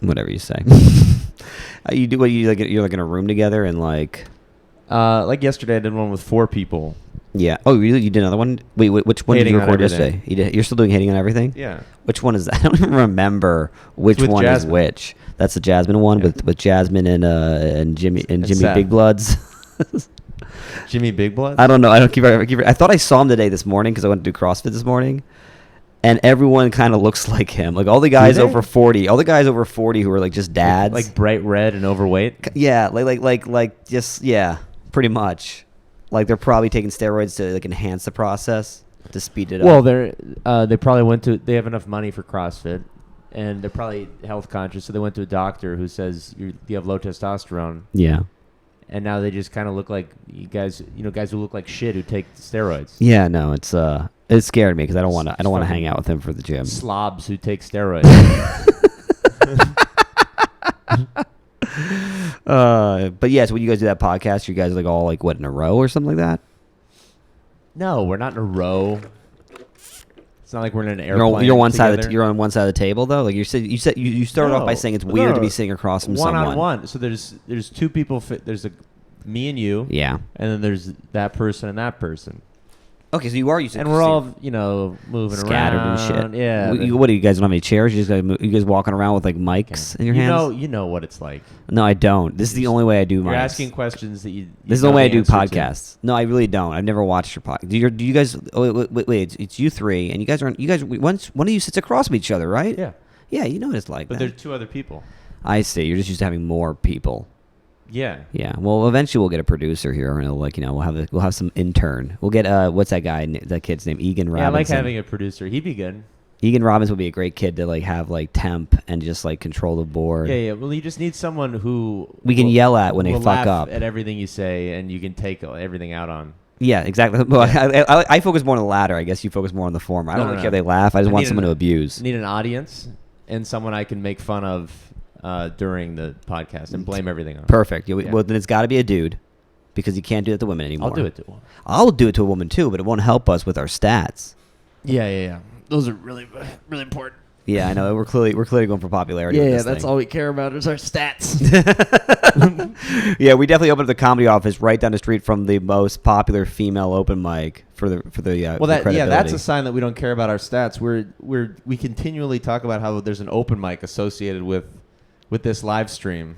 Whatever you say. You do what you like. You're like in a room together and like. Like yesterday, I did one with 4 people. Yeah. Oh, really? You did another one? Wait, which one did Hating you on record everything. yesterday? You're still doing hating on everything? Yeah. Which one is that? I don't even remember which With one Jasmine. is which. That's the Jasmine one Yeah. with Jasmine and Jimmy Seth. Big Bloods. Jimmy Big Blood? I don't know. I don't keep. I thought I saw him today this morning because I went to do CrossFit this morning, and everyone kind of looks like him. Like all the guys they? over 40, all the guys over 40 who are like just dads. Like bright red and overweight? Yeah, like just yeah, pretty much. Like they're probably taking steroids to like enhance the process to speed it Well, up. they probably they have enough money for CrossFit, and they're probably health conscious, so they went to a doctor who says you have low testosterone, Yeah. and now they just kind of look like guys who look like shit who take steroids. Yeah, no, it scared me because I don't want to Just hang out with him for the gym. Slobs who take steroids. But yeah, so when you guys do that podcast, you guys like all like what in a row or something like that? No, we're not in a row. It's not like we're in an airplane. You're one side. together. You're on one side of the table though. Like you started off by saying it's weird to be sitting across from one someone. on one. So there's 2 people. There's me and you. Yeah. And then there's that person and that person. Okay, so you are used to And we're all moving scattered around. and shit. Yeah. What do you guys don't have any chairs? You guys walking around with like mics in your hands? You know what it's like. No, I don't. This is the only way I do You're mics. asking questions that you. This is the only way I do podcasts. No, I really don't. I've never watched your podcast. Do you guys? Oh, wait. It's you 3, and you guys aren't. You guys. One of you sits across from each other, right? Yeah. Yeah, you know what it's like. But then. there's 2 other people. I see. You're just used to having more people. Yeah. Yeah. Well, eventually we'll get a producer here, and we'll have some intern. We'll get what's that guy? That kid's name? Egan Robinson. Yeah, I like having a producer. He'd be good. Egan Robinson would be a great kid to like have like temp and just like control the board. Yeah. Well, you just need someone who we can yell at when they will fuck laugh up at everything you say, and you can take everything out on. Yeah, exactly. Well, I focus more on the latter. I guess you focus more on the former. I don't really care if they laugh. I just want someone to abuse. I need an audience and someone I can make fun of during the podcast and blame everything on. Perfect. Well, then it's got to be a dude because you can't do it to women anymore. I'll do it to one. I'll do it to a woman too, but it won't help us with our stats. Yeah. Those are really, really important. Yeah, I know. We're clearly going for popularity. Yeah, with this that's thing. all we care about is our stats. Yeah, we definitely opened up the comedy office right down the street from the most popular female open mic for the that's a sign that we don't care about our stats. We continually talk about how there's an open mic associated with this live stream.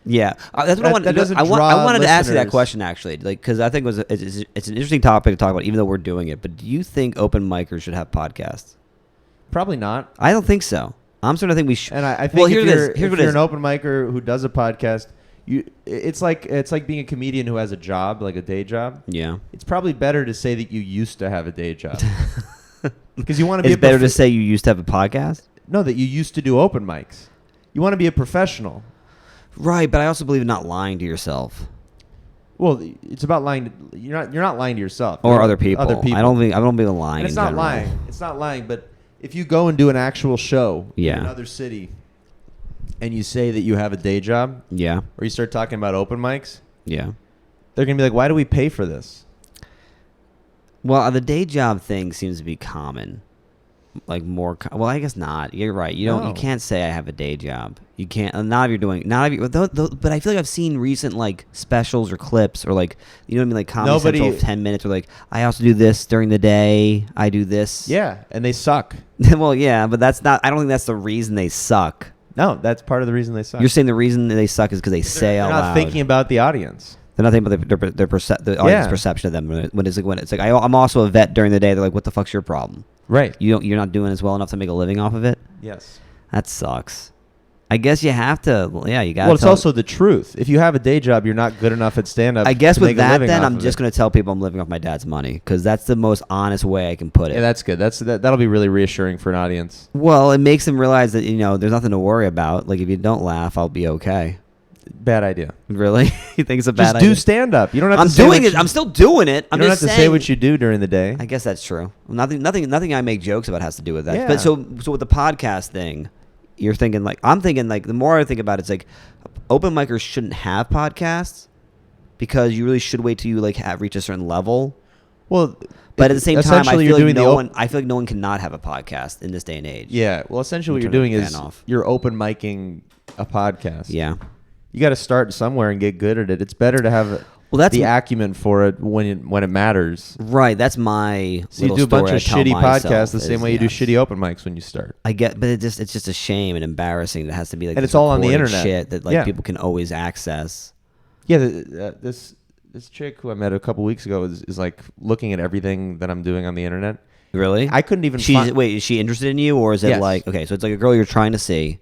Yeah, that's what I wanted. I wanted to ask you that question actually, like because I think it's an interesting topic to talk about, even though we're doing it. But do you think open micers should have podcasts? Probably not. I don't think so. I'm starting to think we should. And I think if you're an open micer who does a podcast, it's like being a comedian who has a job, like a day job. Yeah, it's probably better to say that you used to have a day job because you want to be. It's better to say you used to have a podcast. No, that you used to do open mics. You want to be a professional. Right, but I also believe in not lying to yourself. Well, it's about lying. You're not lying to yourself or other people. I don't believe in lying. And it's in not general. lying. It's not lying. But if you go and do an actual show in another city, and you say that you have a day job, yeah, or you start talking about open mics, yeah, they're gonna be like, "Why do we pay for this?" Well, the day job thing seems to be common. Like more, well, I guess not. You're right. You can't say I have a day job. You can't. Not if you're doing. Not if you. But I feel like I've seen recent like specials or clips or like you know what I mean, like Comedy Central 10 minutes or like I also do this during the day. I do this. Yeah, and they suck. Well, yeah, but that's not. I don't think that's the reason they suck. No, that's part of the reason they suck. You're saying the reason they suck is because they say out loud. They're not thinking about the audience. They're not thinking about the audience perception of them. When it's like I'm also a vet during the day. They're like, what the fuck's your problem? Right. You're not doing as well enough to make a living off of it? Yes. That sucks. I guess you have to, you got to. Well, it's also the truth. If you have a day job, you're not good enough at stand-up. I guess with that, then I'm just going to tell people I'm living off my dad's money because that's the most honest way I can put it. Yeah, that's good. That'll be really reassuring for an audience. Well, it makes them realize that, there's nothing to worry about. Like, if you don't laugh, I'll be okay. Bad idea. Really? You think it's a bad idea? Just do stand-up. You don't have to I'm doing it. I'm still doing it. You don't have to say what you do during the day. I guess that's true. Nothing I make jokes about has to do with that. Yeah. But so with the podcast thing, you're thinking I'm thinking the more I think about it, it's like open micers shouldn't have podcasts because you really should wait till you reach a certain level Well, but at the same time, I essentially feel you're like doing I feel like no one cannot have a podcast in this day and age. Yeah. Well, essentially what you're turn doing the is fan off. you're open micing a podcast. Yeah. You got to start somewhere and get good at it. It's better to have that's the acumen for it when it matters. Right. That's my. So you do a bunch of shitty podcasts the same way you do shitty open mics when you start. I get, but it's just a shame and embarrassing. It has to be like, and it's all on the internet. Shit that like people can always access. Yeah. This chick who I met a couple weeks ago is like looking at everything that I'm doing on the internet. Really? I couldn't even. Wait, is she interested in you, or is it like okay? So it's like a girl you're trying to see.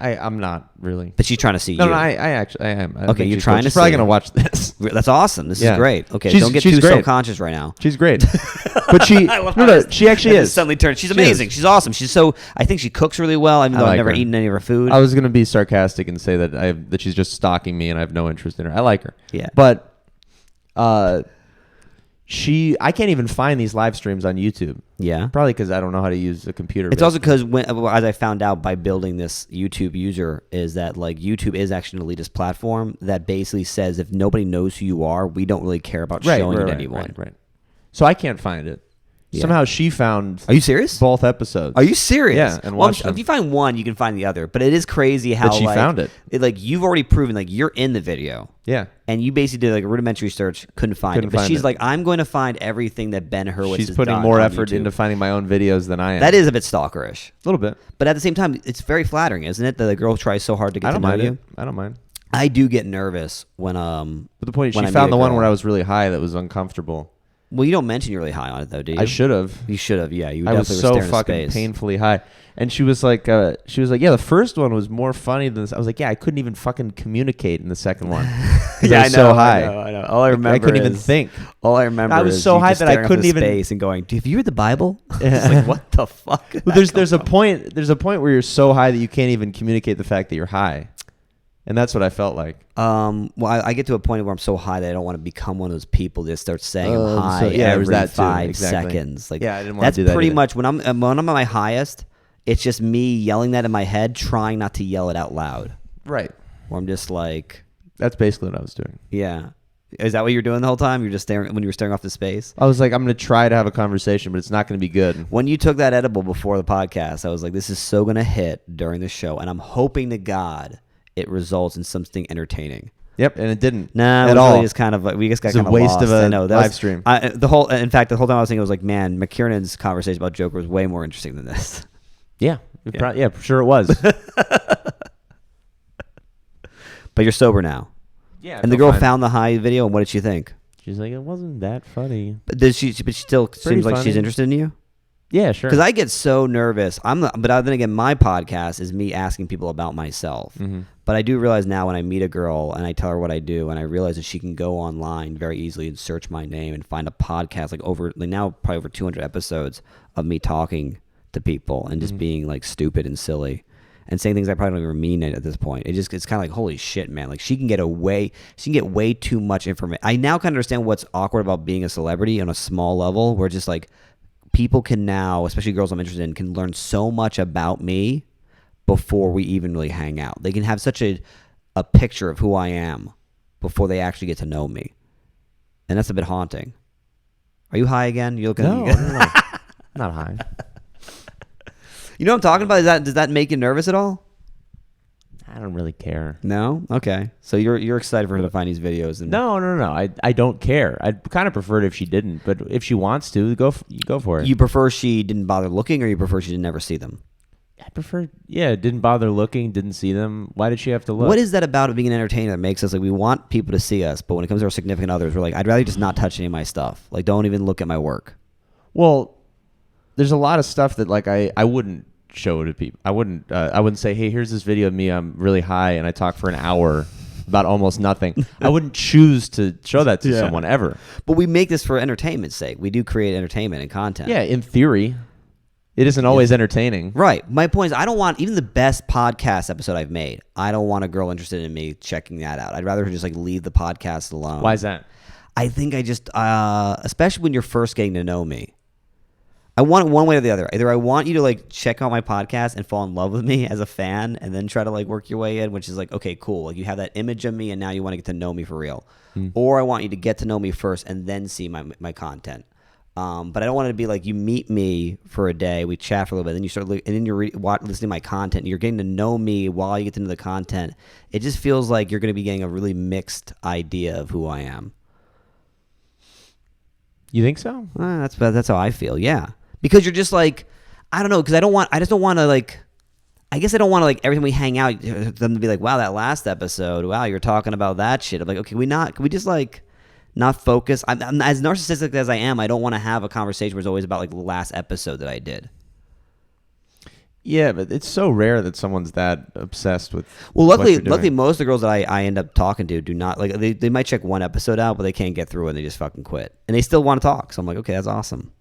I'm not really. But she's trying to see you. No, I actually I am. Okay, you're trying to see. She's probably gonna watch this. That's awesome. This is great. Okay, don't get too self-conscious right now. She's great. But she she actually is. Suddenly turned. She's amazing. She's awesome. She's so. I think she cooks really well. Even though I've never eaten any of her food. I was gonna be sarcastic and say that she's just stalking me and I have no interest in her. I like her. Yeah. But I can't even find these live streams on YouTube. Yeah. Probably because I don't know how to use a computer. It's also because as I found out by building this YouTube user, is that like YouTube is actually an elitist platform that basically says if nobody knows who you are, we don't really care about showing it to anyone. Right. So I can't find it. Yeah. Somehow she found. Are you serious? Both episodes. Are you serious? Yeah. And watched them. If you find one, you can find the other. But it is crazy how she found it. Like you've already proven like you're in the video. Yeah. And you basically did like a rudimentary search, couldn't find it. But she's like, I'm going to find everything that Ben Hurwitz has done. She's putting more effort into finding my own videos than I am. That is a bit stalkerish. A little bit. But at the same time, it's very flattering, isn't it? That the girl tries so hard to get to know you. I don't mind. I do get nervous when But the point is, she found the one where I was really high that was uncomfortable. Well, you don't mention you're really high on it, though, do you? I should have. You should have, yeah. I was so fucking painfully high. And she was like, yeah, the first one was more funny than this. I was like, yeah, I couldn't even fucking communicate in the second one. Yeah, I was so high. I know. All I remember I couldn't even think. All I remember I was so high that I couldn't even space and going, have you read the Bible? It's like, what the fuck? Well, there's a point where you're so high that you can't even communicate the fact that you're high. And that's what I felt like. Well, I get to a point where I'm so high that I don't want to become one of those people that start saying I'm high every 5 seconds. Like, I didn't want to do that. That's pretty either. much when I'm at my highest. It's just me yelling that in my head, trying not to yell it out loud. Right. Where I'm just like. That's basically what I was doing. Yeah. Is that what you're doing the whole time? You're just staring when you were staring off the space? I was like, I'm going to try to have a conversation, but it's not going to be good. When you took that edible before the podcast, I was like, this is so going to hit during the show, and I'm hoping to God it results in something entertaining. Yep, and it didn't. Nah, it really just kind of like we just got kind of waste lost. of a live stream. In fact, the whole time I was thinking, I was like, man, McKiernan's conversation about Joker was way more interesting than this. Yeah, for sure it was. But you're sober now. Yeah, and the girl found the high video, and what did she think? She's like, it wasn't that funny. But she still seems like she's interested in you. Yeah, sure. Because I get so nervous. But then again, my podcast is me asking people about myself. Mm-hmm. But I do realize now when I meet a girl and I tell her what I do, and I realize that she can go online very easily and search my name and find a podcast now probably over 200 episodes of me talking to people and just being like stupid and silly and saying things I probably don't even mean at this point. It's kind of like, holy shit, man. Like she can get way too much information. I now kind of understand what's awkward about being a celebrity on a small level, where just like people can now, especially girls I'm interested in, can learn so much about me before we even really hang out. They can have such a picture of who I am before they actually get to know me. And that's a bit haunting. Are you high again? You're looking No. Not high. You know what I'm talking about? Does that make you nervous at all? I don't really care. No? Okay. So you're excited for her to find these videos? And No. I don't care. I'd kind of prefer it if she didn't, but if she wants to, go for it. You prefer she didn't bother looking, or you prefer she didn't ever see them? I prefer, didn't bother looking, didn't see them. Why did she have to look? What is that about being an entertainer that makes us like, we want people to see us, but when it comes to our significant others, we're like, I'd rather just not touch any of my stuff. Like, don't even look at my work. Well, there's a lot of stuff that like I wouldn't show to people. I wouldn't say, hey, here's this video of me. I'm really high and I talk for an hour about almost nothing. I wouldn't choose to show that to someone ever. But we make this for entertainment's sake. We do create entertainment and content. Yeah, in theory. It isn't always entertaining. Right. My point is, I don't want even the best podcast episode I've made. I don't want a girl interested in me checking that out. I'd rather her just like leave the podcast alone. Why is that? I think I just, especially when you're first getting to know me, I want it one way or the other. Either I want you to like check out my podcast and fall in love with me as a fan, and then try to like work your way in, which is like, okay, cool. Like you have that image of me, and now you want to get to know me for real. Or I want you to get to know me first and then see my content. But I don't want it to be like you meet me for a day, we chat for a little bit, then you start and then you're listening to my content. And you're getting to know me while you get to know the content. It just feels like you're going to be getting a really mixed idea of who I am. You think so? That's how I feel. Yeah, because you're just like, I don't know, because I just don't want to like. I guess I don't want to like every time we hang out them to be like, wow, that last episode, wow, you're talking about that shit. I'm like, okay, can we just like not focus? I'm as narcissistic as I am. I don't want to have a conversation where it's always about like the last episode that I did. Yeah, but it's so rare that someone's that obsessed with. Well, luckily, most of the girls that I end up talking to do not like. They might check one episode out, but they can't get through it and they just fucking quit. And they still want to talk. So I'm like, okay, that's awesome.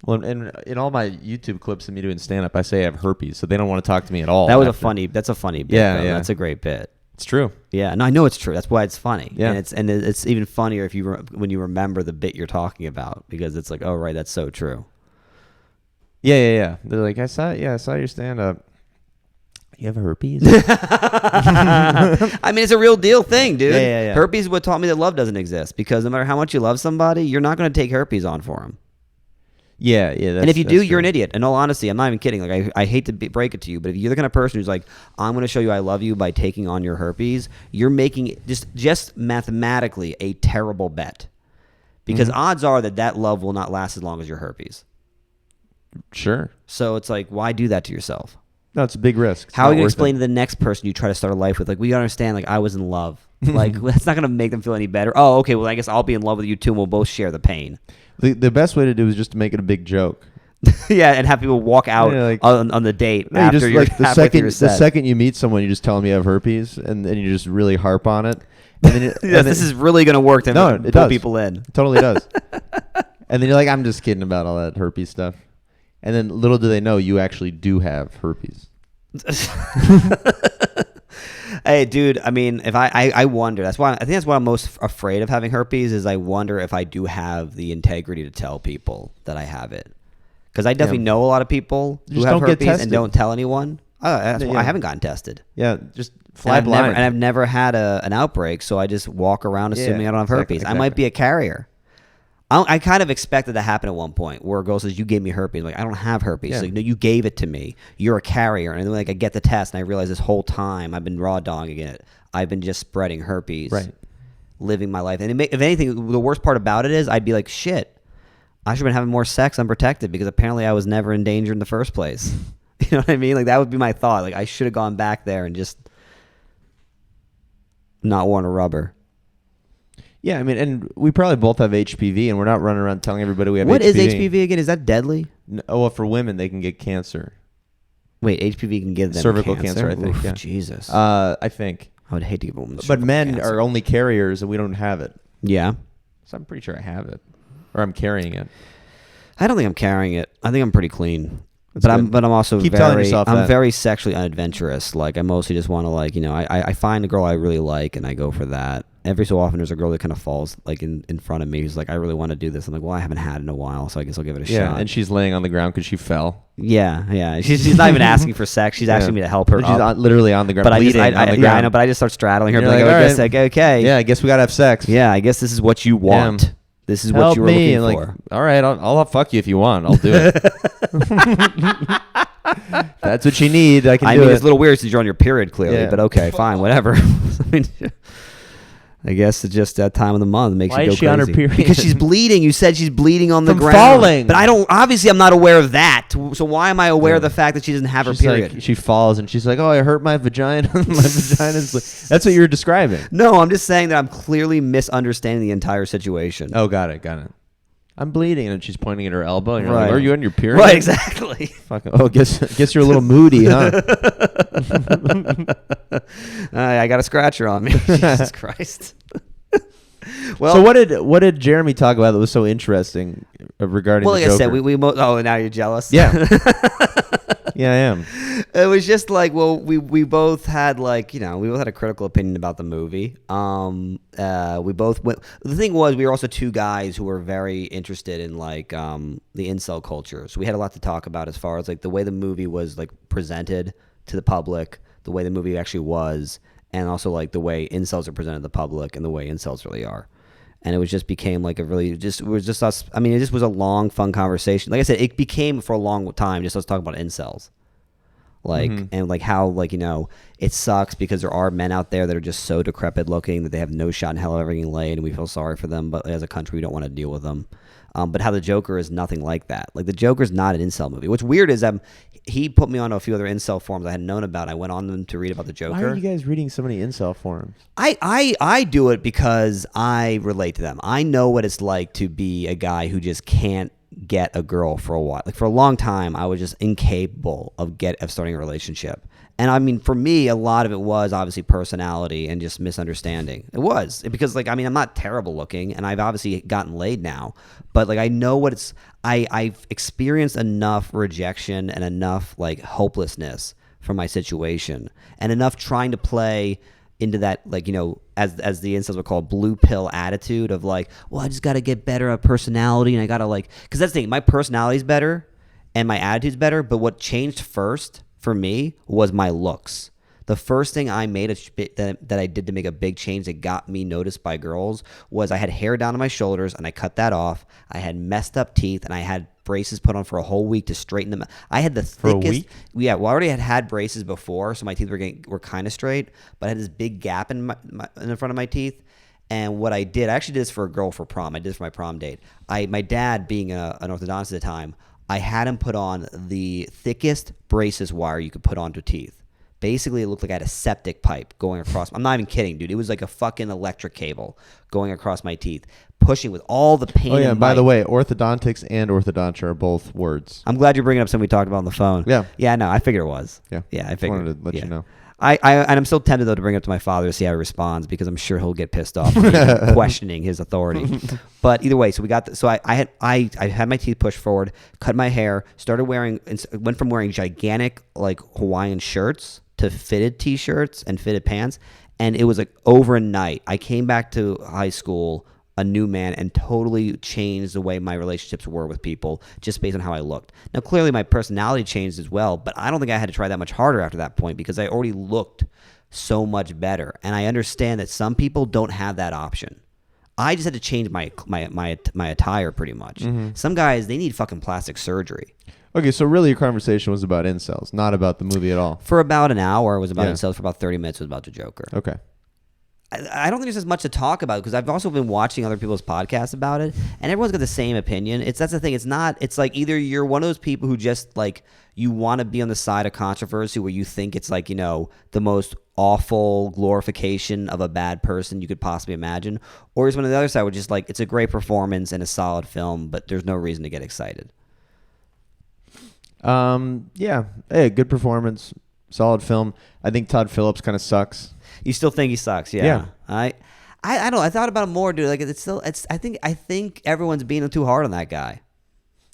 Well, and in all my YouTube clips of me doing stand-up, I say I have herpes, so they don't want to talk to me at all. That's a funny bit. Yeah, though. yeah. That's a great bit. It's true. Yeah, no, I know it's true. That's why it's funny. Yeah. And it's even funnier if when you remember the bit you're talking about, because it's like, oh right, that's so true. Yeah. They're like, I saw your stand-up. You have herpes? I mean, it's a real deal thing, dude. Yeah. Herpes is what taught me that love doesn't exist, because no matter how much you love somebody, you're not going to take herpes on for them. Yeah. And if you do, you're an idiot. In all honesty, I'm not even kidding. Like I hate to break it to you, but if you're the kind of person who's like, I'm going to show you I love you by taking on your herpes, you're making just mathematically a terrible bet, because odds are that love will not last as long as your herpes. Sure. So it's like, why do that to yourself? No, it's a big risk. How are you going to explain to the next person you try to start a life with? Like, we understand, like, I was in love. Like, that's not going to make them feel any better. Oh, okay, well, I guess I'll be in love with you too, and we'll both share the pain. The best way to do is just to make it a big joke. Yeah, and have people walk out on the date after you're the second you meet someone, you just tell them you have herpes, and then you just really harp on it. And then this is really going to work to pull people in. It totally does. And then you're like, I'm just kidding about all that herpes stuff. And then little do they know you actually do have herpes. Hey, dude, I mean, if I wonder, I think that's why I'm most afraid of having herpes, is I wonder if I do have the integrity to tell people that I have it. Because I definitely know a lot of people who have herpes and don't tell anyone. That's why I haven't gotten tested. Yeah, just fly blind. And I've never had an outbreak, so I just walk around assuming I don't have herpes. Exactly. I might be a carrier. I kind of expected that to happen at one point, where a girl says, you gave me herpes. I'm like, I don't have herpes. Yeah. Like, no, you gave it to me. You're a carrier. And then like I get the test, and I realize this whole time I've been raw dogging it. I've been just spreading herpes, living my life. And if anything, the worst part about it is I'd be like, shit, I should have been having more sex unprotected, because apparently I was never in danger in the first place. You know what I mean? Like, that would be my thought. Like, I should have gone back there and just not worn a rubber. Yeah, I mean, and we probably both have HPV, and we're not running around telling everybody we have HPV. What is HPV again? Is that deadly? No, well, for women, they can get cancer. Wait, HPV can give them cervical cancer, I think. Oof, yeah. Jesus. I think. I would hate to give a woman But men cancer. are only carriers, and we don't have it. Yeah. So I'm pretty sure I have it, or I'm carrying it. I don't think I'm carrying it. I think I'm pretty clean. That's but I'm also Keep telling yourself I'm that. very sexually unadventurous. Like, I mostly just want to, like, I find a girl I really like, and I go for that. Every so often there's a girl that kind of falls like in front of me who's like, I really want to do this. I'm like, well, I haven't had it in a while, so I guess I'll give it a shot. Yeah, and she's laying on the ground because she fell. Yeah. She's not even asking for sex. She's asking me to help her. She's literally on the ground, but bleeding on the ground. Yeah, I know, but I just start straddling her. Like, I guess, like, okay. Yeah, I guess we gotta have sex. Yeah, I guess this is what you want. Yeah. This is what you were looking for. Like, all right, I'll fuck you if you want. I'll do it. That's what you need. I mean, it's a little weird since you're on your period, clearly, but okay, fine, whatever. I guess it's just that time of the month makes you go crazy. Why is she on her period? Because she's bleeding. You said she's bleeding on the ground. Falling. But obviously I'm not aware of that. So why am I aware of the fact that she doesn't have her period? Like, she falls and she's like, oh, I hurt my vagina. My vagina's that's what you're describing. No, I'm just saying that I'm clearly misunderstanding the entire situation. Oh, got it. I'm bleeding, and she's pointing at her elbow. And you're like, are you on your period? Right, exactly. Fucking. Oh, guess you're a little moody, huh? I got a scratcher on me. Jesus Christ. Well, so what did Jeremy talk about that was so interesting regarding? Well, the like Joker? I said, oh, now you're jealous. Yeah. Yeah, I am. It was just like, well, we both had we both had a critical opinion about the movie. We both went. The thing was, we were also two guys who were very interested in the incel culture. So we had a lot to talk about as far as like the way the movie was like presented to the public, the way the movie actually was, and also like the way incels are presented to the public and the way incels really are. and it was just became like it was just us. I mean, it just was a long, fun conversation. Like I said, it became for a long time just us talking about incels. Like, and like how, like, you know, it sucks because there are men out there that are just so decrepit looking that they have no shot in hell of ever getting laid, and we feel sorry for them, but as a country we don't want to deal with them. But how the Joker is nothing like that. Like, the Joker's not an incel movie. What's weird is he put me on a few other incel forums I hadn't known about. I went on them to read about the Joker. Why are you guys reading so many incel forums? I do it because I relate to them. I know what it's like to be a guy who just can't get a girl for a while. Like, for a long time, I was just incapable of starting a relationship. And I mean, for me, a lot of it was obviously personality and just misunderstanding. It was because, like, I mean, I'm not terrible looking, and I've obviously gotten laid now, but like, I know what it's. I've experienced enough rejection and enough like hopelessness from my situation, and enough trying to play into that, like, you know, as the incels would call it, blue pill attitude of like, well, I just got to get better at personality, and I got to, like, because that's the thing, my personality's better and my attitude's better, but what changed first for me was my looks. The first thing I made that I did to make a big change that got me noticed by girls was I had hair down to my shoulders, and I cut that off. I had messed up teeth, and I had braces put on for a whole week to straighten them. I had the thickest. For a week? Yeah, well, I already had braces before, so my teeth were kind of straight, but I had this big gap in the front of my teeth. And what I did, I actually did this for a girl for prom. I did this for my prom date. My dad, being an orthodontist at the time, I had him put on the thickest braces wire you could put onto teeth. Basically, it looked like I had a septic pipe going across. I'm not even kidding, dude. It was like a fucking electric cable going across my teeth, pushing with all the pain. Oh, yeah. And by the way, orthodontics and orthodontia are both words. I'm glad you're bringing up something we talked about on the phone. Yeah. Yeah, no, I figured it was. Yeah. Yeah, I figured. Wanted to let you know. And I'm still tempted, though, to bring it up to my father to see how he responds, because I'm sure he'll get pissed off questioning his authority. But either way, so we got so I had my teeth pushed forward, cut my hair, went from wearing gigantic like Hawaiian shirts to fitted t-shirts and fitted pants, and it was like overnight. I came back to high school a new man and totally changed the way my relationships were with people just based on how I looked. Now, clearly my personality changed as well, but I don't think I had to try that much harder after that point because I already looked so much better. And I understand that some people don't have that option. I just had to change my attire pretty much. Mm-hmm. Some guys, they need fucking plastic surgery. Okay, so really your conversation was about incels, not about the movie at all. For about an hour, it was about incels. For about 30 minutes, it was about the Joker. Okay. I don't think there's as much to talk about because I've also been watching other people's podcasts about it, and everyone's got the same opinion. That's the thing. It's like either you're one of those people who just like you want to be on the side of controversy where you think it's like, you know, the most awful glorification of a bad person you could possibly imagine, or is one on the other side where just like it's a great performance and a solid film, but there's no reason to get excited. Yeah. Hey, good performance, solid film. I think Todd Phillips kind of sucks. You still think he sucks? Yeah. I don't know. I thought about it more, dude. Like I think everyone's being too hard on that guy.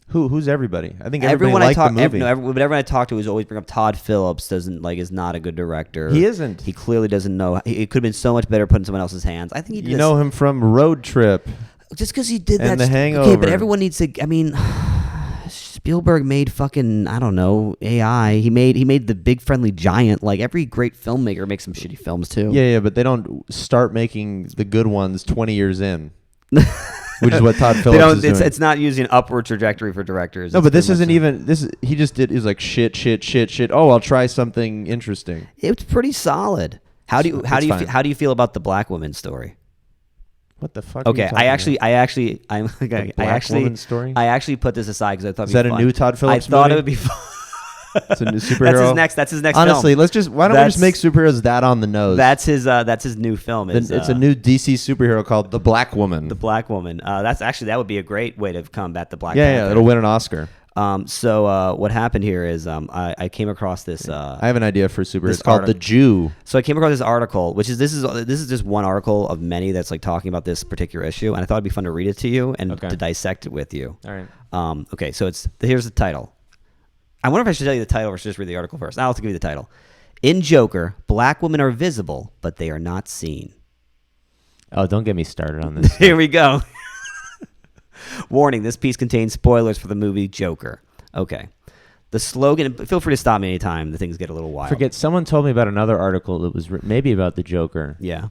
Who's everybody? I think everyone liked the movie. But everyone I talk to is always bring up Todd Phillips is not a good director. He isn't. He clearly doesn't know. It could have been so much better put in someone else's hands. I think he did. You know him from Road Trip. Just because he did and that. The Hangover. Okay, but everyone needs to. I mean, Spielberg made fucking, I don't know, AI. He made The Big Friendly Giant. Like, every great filmmaker makes some shitty films too. Yeah, but they don't start making the good ones 20 years in. Which is what Todd Phillips is doing. It's not using an upward trajectory for directors. No, but this isn't even this. He just did. He's like shit. Oh, I'll try something interesting. It's pretty solid. How do you feel about the black woman story? What the fuck? Okay, I actually woman story? I actually put this aside because I thought is that a new Todd Phillips? I thought movie? It would be fun. It's a new superhero. That's his next. Honestly, film. Why don't we just make superheroes that on the nose? That's his new film. It's a new DC superhero called The Black Woman. The Black Woman. That would be a great way to combat the Black. Yeah, it'll win an Oscar. So what happened here is I came across this. I have an idea for a superhero. It's called The Jew. So I came across this article, which is this is just one article of many that's like talking about this particular issue, and I thought it'd be fun to read it to you and to dissect it with you. All right. Okay, so here's the title. I wonder if I should tell you the title or should just read the article first. I'll have to give you the title. In Joker, black women are visible, but they are not seen. Oh, don't get me started on this. Here we go. Warning, this piece contains spoilers for the movie Joker. Okay. The slogan, feel free to stop me anytime the things get a little wild. Someone told me about another article that was maybe about the Joker. Yeah.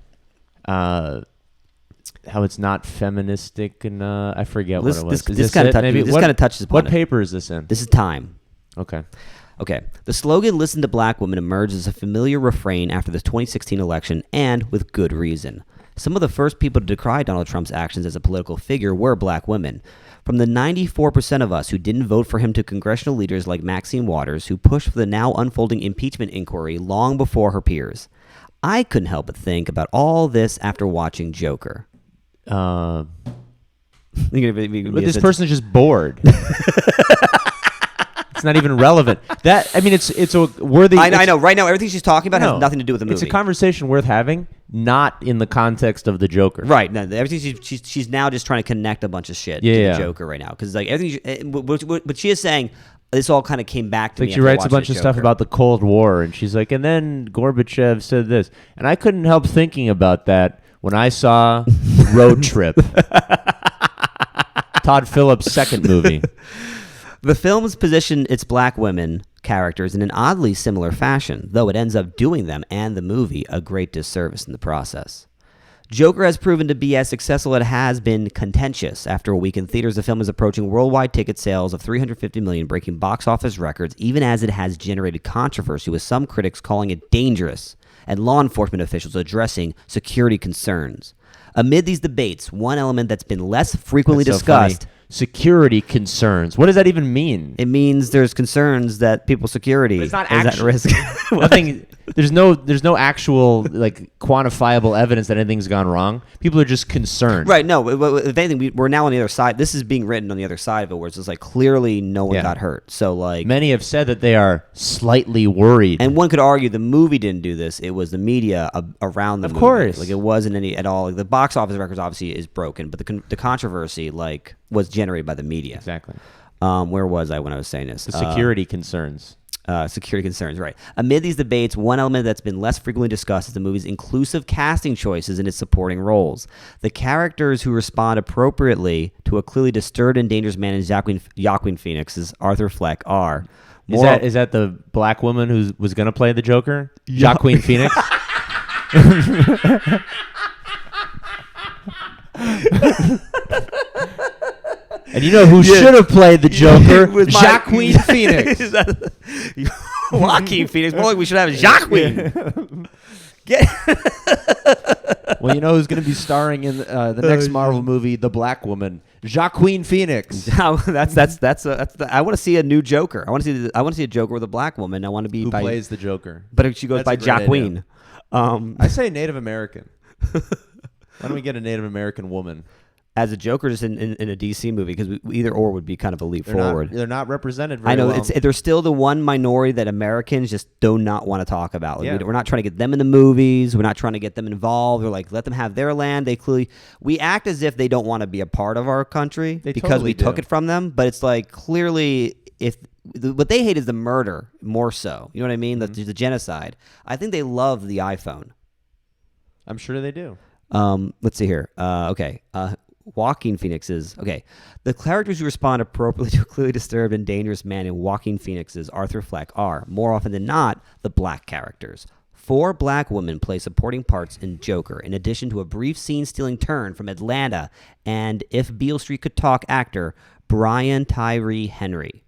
how it's not feministic, and I forget what it was. This kind of touches upon What it. paper is this in? This is Time. Okay. Okay. The slogan "Listen to Black Women" emerged as a familiar refrain after the 2016 election, and with good reason. Some of the first people to decry Donald Trump's actions as a political figure were black women. From the 94% of us who didn't vote for him to congressional leaders like Maxine Waters, who pushed for the now unfolding impeachment inquiry long before her peers. I couldn't help but think about all this after watching Joker. But this person's just bored. It's not even relevant. It's a worthy. I know. Right now, everything she's talking about has nothing to do with the movie. It's a conversation worth having, not in the context of the Joker. Right. No, everything she's now just trying to connect a bunch of shit to the Joker right now, because like everything. What she is saying, this all kind of came back to me. Like she writes a bunch of stuff about the Cold War, and she's like, and then Gorbachev said this, and I couldn't help thinking about that when I saw Road Trip, Todd Phillips' second movie. The film's position its black women characters in an oddly similar fashion, though it ends up doing them and the movie a great disservice in the process. Joker has proven to be as successful as it has been contentious. After a week in theaters, the film is approaching worldwide ticket sales of $350 million, breaking box office records, even as it has generated controversy, with some critics calling it dangerous and law enforcement officials addressing security concerns. Amid these debates, one element that's been less frequently discussed... Security concerns. What does that even mean? It means there's concerns that people's security is at risk. Nothing. There's no actual like quantifiable evidence that anything's gone wrong. People are just concerned. Right. No. If anything, we're now on the other side. This is being written on the other side of it, where it's just like clearly no one got hurt. So like many have said that they are slightly worried. And one could argue the movie didn't do this. It was the media around the movie. Of course. Like it wasn't any at all. Like, the box office records obviously is broken, but the controversy like was generated by the media. Exactly. Where was I when I was saying this? The security concerns. Security concerns, right. Amid these debates, one element that's been less frequently discussed is the movie's inclusive casting choices in its supporting roles. The characters who respond appropriately to a clearly disturbed and dangerous man in Joaquin Phoenix's Arthur Fleck are... Is that the black woman who was going to play the Joker? Joaquin Phoenix? And you know who should have played the Joker? Joaquin Phoenix. Joaquin Phoenix. More like we should have Joaquin. Well, you know who's going to be starring in the next Marvel movie, The Black Woman? Joaquin Phoenix. I want to see a new Joker. I want to see a Joker with a black woman. I want to be who plays the Joker. But she goes by Joaquin. I say Native American. Why don't we get a Native American woman as a Joker, just in a DC movie? Because either or would be kind of a leap forward. They're not represented very I know well. They're still the one minority that Americans just do not want to talk about. Like, we're not trying to get them in the movies. We're not trying to get them involved. We're like, let them have their land. We act as if they don't want to be a part of our country because we took it from them. But it's like clearly, what they hate is the murder more so. You know what I mean? Mm-hmm. The genocide. I think they love the iPhone. I'm sure they do. Let's see here. Okay. Joaquin Phoenix's... Okay. The characters who respond appropriately to a clearly disturbed and dangerous man in Joaquin Phoenix's Arthur Fleck are, more often than not, the black characters. 4 black women play supporting parts in Joker, in addition to a brief scene-stealing turn from Atlanta and If Beale Street Could Talk actor Brian Tyree Henry.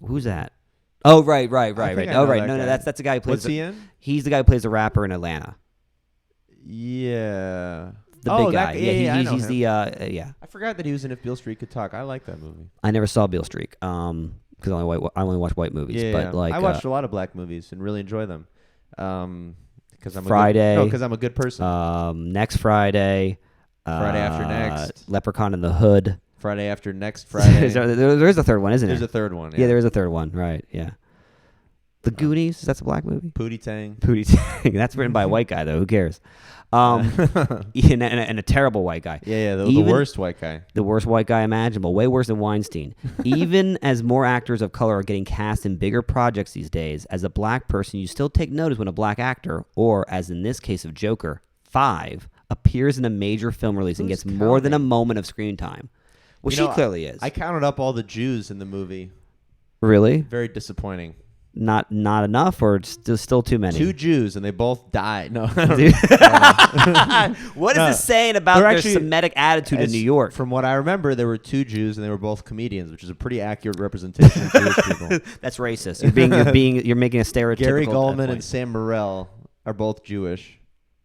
Who's that? Oh, right. Oh, right. No, that's the guy who plays... What's he in? He's the guy who plays the rapper in Atlanta. Yeah. The big guy. I know he's him. I forgot that he was in If Beale Street Could Talk. I like that movie. I never saw Beale Street because I only watch white movies. Yeah, but like I watched a lot of black movies and really enjoy them. Because I'm a good person. Next Friday. Friday after next. Leprechaun in the Hood. Friday after next Friday. there is a third one, isn't there? There's a third one. Yeah, there is a third one. Right. Yeah. The Goonies. That's a black movie. Pootie Tang. That's written by a white guy though. Who cares? And a terrible white guy. Yeah, the worst white guy. The worst white guy imaginable. Way worse than Weinstein. Even as more actors of color are getting cast in bigger projects these days, as a black person, you still take notice when a black actor, or as in this case of Joker, 5, appears in a major film release and gets more than a moment of screen time. Well, she clearly is. I counted up all the Jews in the movie. Really? Very disappointing. not enough, or still too many? 2 Jews and they both died. No. Dude. What is this saying about They're their actually- Semitic attitude in New York? From what I remember, there were 2 Jews and they were both comedians, which is a pretty accurate representation of Jewish people. That's racist. You're making a stereotypical. Gary Goldman point. and Sam Morril are both Jewish.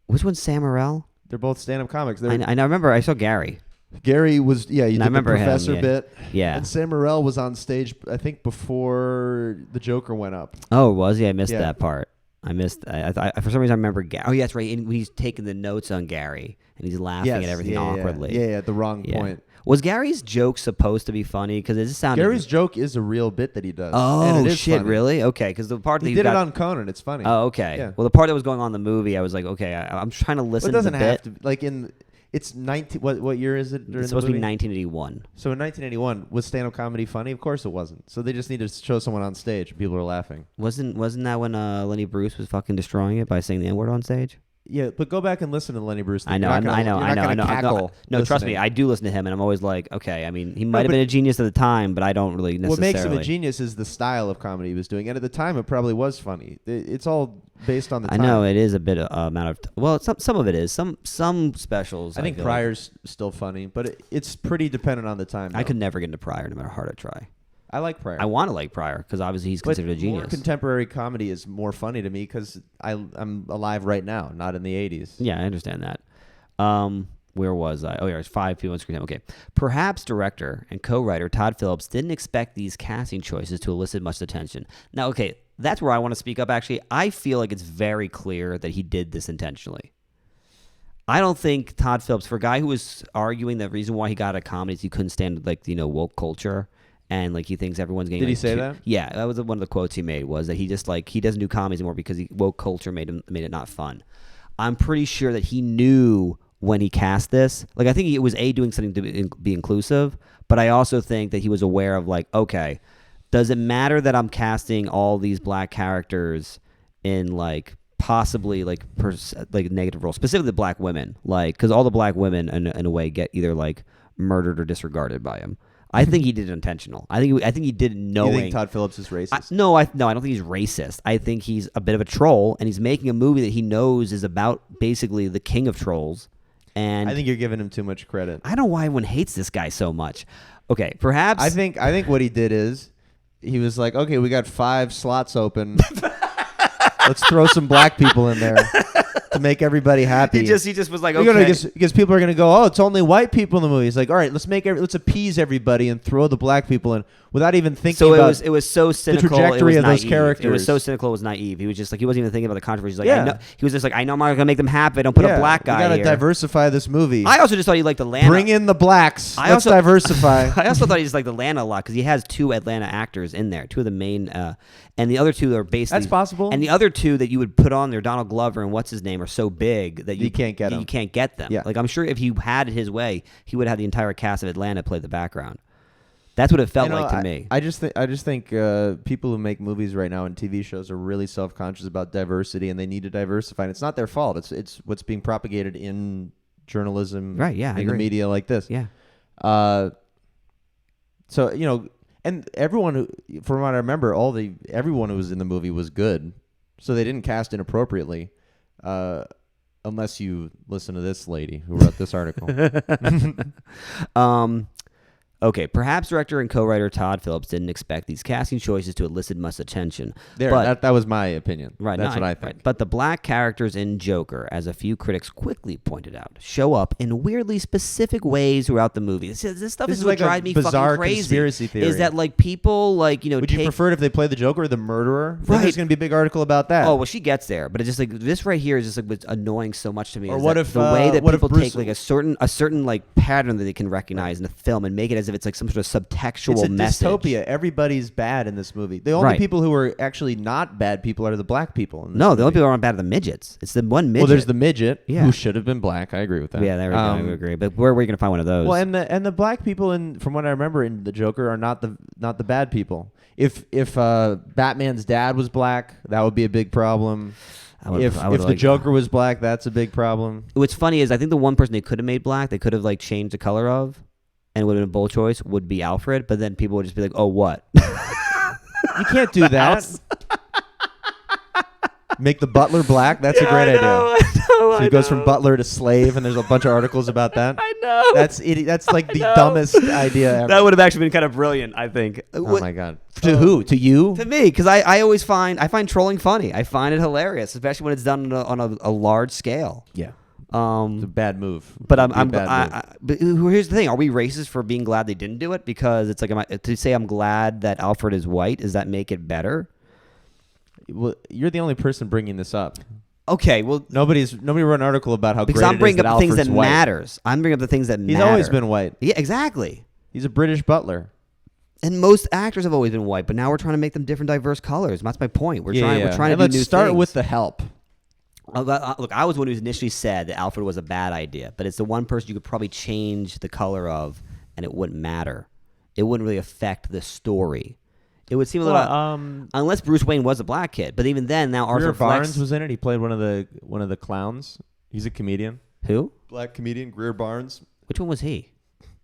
Which one's Sam Morril? They're both stand-up comics. I remember. I saw Gary. Gary was, you did the remember him, professor yeah. bit. Yeah. And Sam Morril was on stage, I think, before the Joker went up. Oh, was he? I missed Yeah. that part. I for some reason I remember Gary. Oh, yeah, that's right. And he's taking the notes on Gary and he's laughing at everything awkwardly. Yeah, at the wrong point. Was Gary's joke supposed to be funny? Because it just sounded. Gary's joke is a real bit that he does. Oh and it is shit! funny. Really? Okay. Because the part that He you did got, it on Conan. It's funny. Oh, okay. Yeah. Well, the part that was going on in the movie, I was like, okay, I'm trying to But listen it doesn't to the have bit. to. Like it's 19. What year is it? During It's the supposed to be movie? 1981. So in 1981, was stand-up comedy funny? Of course it wasn't. So they just need to show someone on stage and people are laughing. Wasn't that when Lenny Bruce was fucking destroying it by saying the N-word on stage? Yeah, but go back and listen to Lenny Bruce. I know. You're not gonna cackle No, trust me, listening. I do listen to him, and I'm always like, okay. I mean, he might have been a genius at the time, but I don't really What necessarily. makes him a genius is the style of comedy he was doing, and at the time it probably was funny. It's all based on the I time. know it is a bit amount of. Well, some of it is. Some specials. I think feel like- Pryor's still funny, but it's pretty dependent on the time. I though. could never get into Pryor, no matter how hard I try. I like Pryor. I want to like Pryor because obviously he's but considered a more genius. contemporary comedy is more funny to me because I'm alive right now, not in the 80s. Yeah, I understand that. Where was I? Oh, yeah, there's 5 people on screen. Okay. Perhaps director and co-writer Todd Phillips didn't expect these casting choices to elicit much attention. Now, okay, that's where I want to speak up, actually. I feel like it's very clear that he did this intentionally. I don't think Todd Phillips, for a guy who was arguing the reason why he got a comedy is he couldn't stand, like, woke culture, and, like, he thinks everyone's getting... Did he like, say that? Yeah, that was one of the quotes he made, was that he just, like, he doesn't do comedies anymore because woke culture made it not fun. I'm pretty sure that he knew when he cast this. Like, I think he was doing something to be inclusive, but I also think that he was aware of, like, okay, does it matter that I'm casting all these black characters in, like, possibly, like, negative roles, specifically black women, like, because all the black women, in a way, get either, like, murdered or disregarded by him. I think he did it intentional. I think he did it knowing. You think Todd Phillips is racist? No, I don't think he's racist. I think he's a bit of a troll, and he's making a movie that he knows is about basically the king of trolls. And I think you're giving him too much credit. I don't know why everyone hates this guy so much. Okay, perhaps I think what he did is he was like, okay, we got 5 slots open. Let's throw some black people in there to make everybody happy. he just was like, You're okay. gonna, because people are going to go, oh, it's only white people in the movie. He's like, all right, let's appease everybody and throw the black people in without even thinking So about it was so cynical. trajectory it was of those naive. characters. It was so cynical. It was naive. He was just like he wasn't even thinking about the controversy. He's like, Yeah. I know, he was just like, I know I'm not gonna make them happy. Don't put a black guy We got to here. diversify this movie. I also just thought he liked Atlanta. Bring in the blacks. I Let's also- diversify. I also thought he just liked Atlanta a lot because he has 2 Atlanta actors in there, 2 of the main, and the other 2 are basically That's possible. And the other 2 that you would put on there, Donald Glover and what's his name, are so big that You can't get them. You can't get them. Yeah. Like I'm sure if he had it his way, he would have the entire cast of Atlanta play the background. That's what it felt like to me. I just think people who make movies right now and TV shows are really self-conscious about diversity, and they need to diversify. And it's not their fault. It's what's being propagated in journalism, Right, yeah, I in the agree. media like this. Yeah. So and everyone who, from what I remember, everyone who was in the movie was good. So they didn't cast inappropriately, unless you listen to this lady who wrote this article. Okay, perhaps director and co-writer Todd Phillips didn't expect these casting choices to elicit much attention. That was my opinion. Right, That's no, what I think. Right. But the black characters in Joker, as a few critics quickly pointed out, show up in weirdly specific ways throughout the movie. This stuff This is is what like a drives me bizarre fucking crazy. conspiracy theory. Is that like people like Would you prefer it if they play the Joker or the murderer? Right. There's going to be a big article about that. Oh well, she gets there, but it's just like this right here is just like what's annoying so much to me. Or is what that if, the way that what if people Bruce- take like a certain like pattern that they can recognize in a film and make it as if it's like some sort of subtextual it's a message. dystopia. Everybody's bad in this movie. The only Right. people who are actually not bad people are the black people. In this No, the movie. only people who aren't bad are the midgets. It's the one midget. Well, there's the midget Yeah. who should have been black. I agree with that. Yeah, there we go. I would agree. But where are we going to find one of those? Well, and the black people from what I remember in the Joker are not the bad people. If Batman's dad was black, that would be a big problem. If the Joker was black, that's a big problem. What's funny is I think the one person they could have made black, they could have like changed the color of, and would have been a bold choice, would be Alfred. But then people would just be like, "Oh, what?" You can't do that. Make the butler black. That's a great idea. So he goes from butler to slave, and there's a bunch of articles about that. I know. That's like the dumbest idea ever. That would have actually been kind of brilliant, I think. Oh my god. To who? To you? To me, because I always find trolling funny. I find it hilarious, especially when it's done on a large scale. Yeah. It's a bad move. But but here's the thing: are we racist for being glad they didn't do it? Because it's like, to say I'm glad that Alfred is white, does that make it better? Well, you're the only person bringing this up. Okay, well, nobody wrote an article about how because great I'm bringing it is up the things that white. matters. I'm bringing up the things that matter. He's always been white. Yeah, exactly. He's a British butler. And most actors have always been white, but now we're trying to make them different, diverse colors. That's my point. We're trying to do new things. Let's start with the help. Look, I was one who initially said that Alfred was a bad idea, but it's the one person you could probably change the color of, and it wouldn't matter. It wouldn't really affect the story. It would seem a little, unless Bruce Wayne was a black kid. But even then, now Arthur Greer Flex Barnes was in it. He played one of the clowns. He's a comedian. Who? Black comedian Greer Barnes. Which one was he?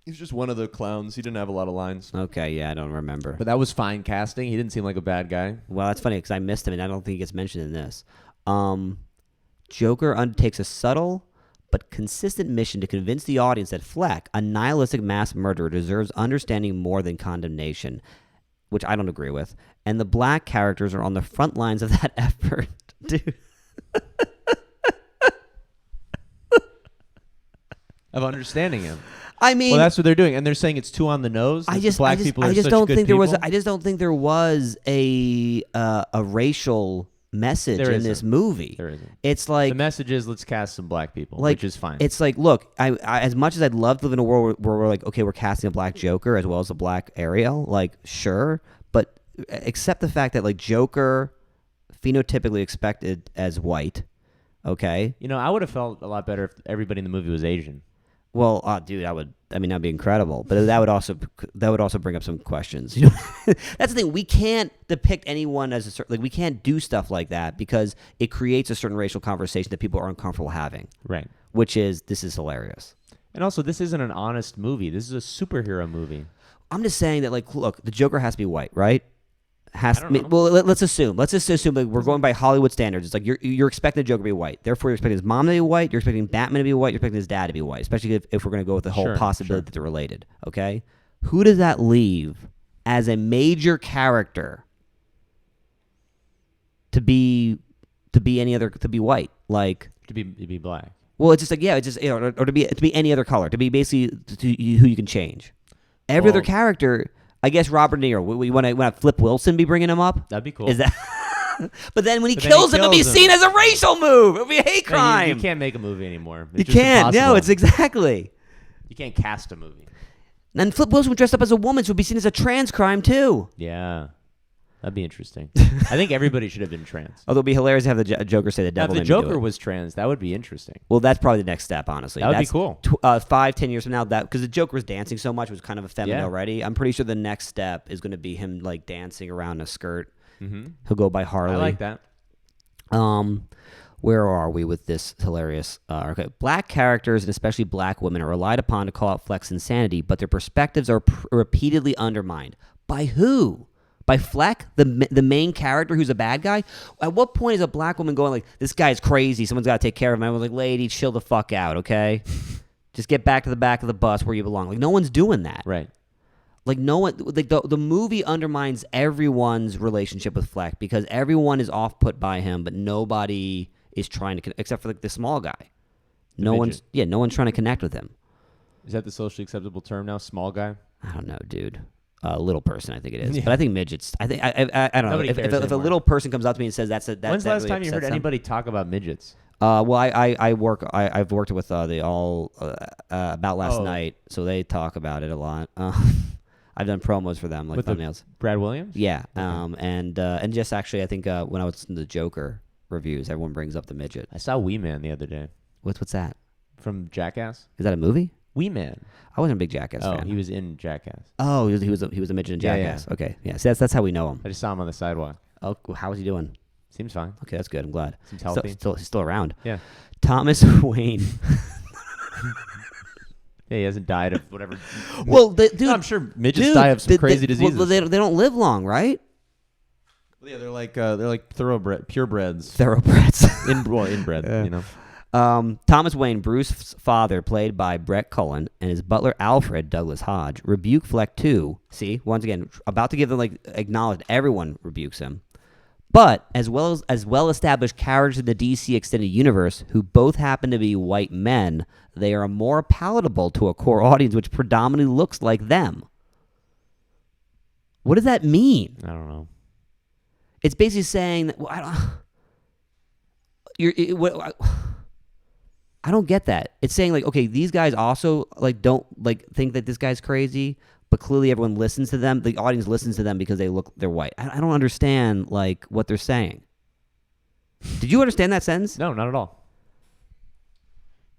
He was just one of the clowns. He didn't have a lot of lines. Okay, yeah, I don't remember. But that was fine casting. He didn't seem like a bad guy. Well, that's funny because I missed him, and I don't think he gets mentioned in this. Joker undertakes a subtle but consistent mission to convince the audience that Fleck, a nihilistic mass murderer, deserves understanding more than condemnation, which I don't agree with. And the black characters are on the front lines of that effort. Dude. Of understanding him. I mean, well, that's what they're doing, and they're saying it's too on the nose. I just don't think there was a racial message in this movie. There isn't. It's like the message is let's cast some black people, like, which is fine. It's like, look, I as much as I'd love to live in a world where we're like, okay, we're casting a black Joker as well as a black Ariel, like, sure, but accept the fact that like Joker, phenotypically expected as white, okay. I would have felt a lot better if everybody in the movie was Asian. Well, dude, that'd be incredible. But that would also bring up some questions. That's the thing. We can't depict anyone as a certain, like, we can't do stuff like that because it creates a certain racial conversation that people are uncomfortable having. Right. Which is, this is hilarious. And also, this isn't an honest movie. This is a superhero movie. I'm just saying that, like, look, the Joker has to be white, right? Well, let's assume like we're going by Hollywood standards. It's like you're expecting the Joker to be white. Therefore, you're expecting his mom to be white. You're expecting Batman to be white. You're expecting his dad to be white. Especially if we're going to go with the whole possibility that they're related. Okay, who does that leave as a major character to be white? Like to be black. Well, it's just like or to be any other color. To be basically who you can change. Every other character. I guess Robert De Niro. We want to Flip Wilson be bringing him up. That'd be cool. Is that? But then when he kills him, it'll be seen as a racial move. It'll be a hate crime. You can't make a movie anymore. You can't. Impossible. No, it's exactly. You can't cast a movie. And Flip Wilson would dress up as a woman, so it would be seen as a trans crime too. Yeah. That'd be interesting. I think everybody should have been trans. Although it'd be hilarious to have the Joker say the devil. If the Joker was trans, that would be interesting. Well, that's probably the next step, honestly. That would be cool. 5-10 years from now, because the Joker was dancing so much, it was kind of effeminate already. I'm pretty sure the next step is going to be him like dancing around in a skirt. Mm-hmm. He'll go by Harley. I like that. Where are we with this hilarious? Okay, black characters and especially black women are relied upon to call out Fleck's insanity, but their perspectives are repeatedly undermined. By who? By Fleck, the main character who's a bad guy? At what point is a black woman going like, this guy's crazy, someone's got to take care of him? I was like, lady, chill the fuck out, okay? Just get back to the back of the bus where you belong. Like, no one's doing that. Right. Like, no one, like the movie undermines everyone's relationship with Fleck because everyone is off-put by him, but nobody is trying to, except for like the small guy. No one's trying to connect with him. Is that the socially acceptable term now? Small guy? I don't know, dude. Little person, I think it is. Yeah. But I think midgets. I think I don't know. If a little person comes up to me and says that's a when's the last time you heard anybody talk about midgets? Well, I've worked with the All About Last Night, so they talk about it a lot. I've done promos for them, like with thumbnails. Brad Williams? Yeah. Okay. And just actually, I think when I was in the Joker reviews, everyone brings up the midget. I saw Wee Man the other day. What's that? From Jackass. Is that a movie? Wee Man. I wasn't a big Jackass fan. Oh, he was in Jackass. Oh, he was a midget in Jackass. Yeah. Okay, yeah. So that's how we know him. I just saw him on the sidewalk. Oh, how is he doing? Seems fine. Okay, that's good. I'm glad. Seems healthy. He's still around. Yeah. Thomas Wayne. Yeah, he hasn't died of whatever. Well, dude, I'm sure midgets die of some crazy diseases. Well, they don't live long, right? Yeah, they're like thoroughbred, purebreds, Thoroughbreds. inbred. Yeah. You know. Thomas Wayne, Bruce's father, played by Brett Cullen, and his butler Alfred Douglas Hodge, rebuke Fleck too. See, once again, about to give them acknowledged. Everyone rebukes him, but as well established characters in the DC extended universe, who both happen to be white men, they are more palatable to a core audience which predominantly looks like them. What does that mean? I don't know. It's basically saying that. Well, I don't get that. It's saying okay, these guys also don't think that this guy's crazy, but clearly everyone listens to them. The audience listens to them because they're white. I don't understand what they're saying. Did you understand that sentence? No, not at all.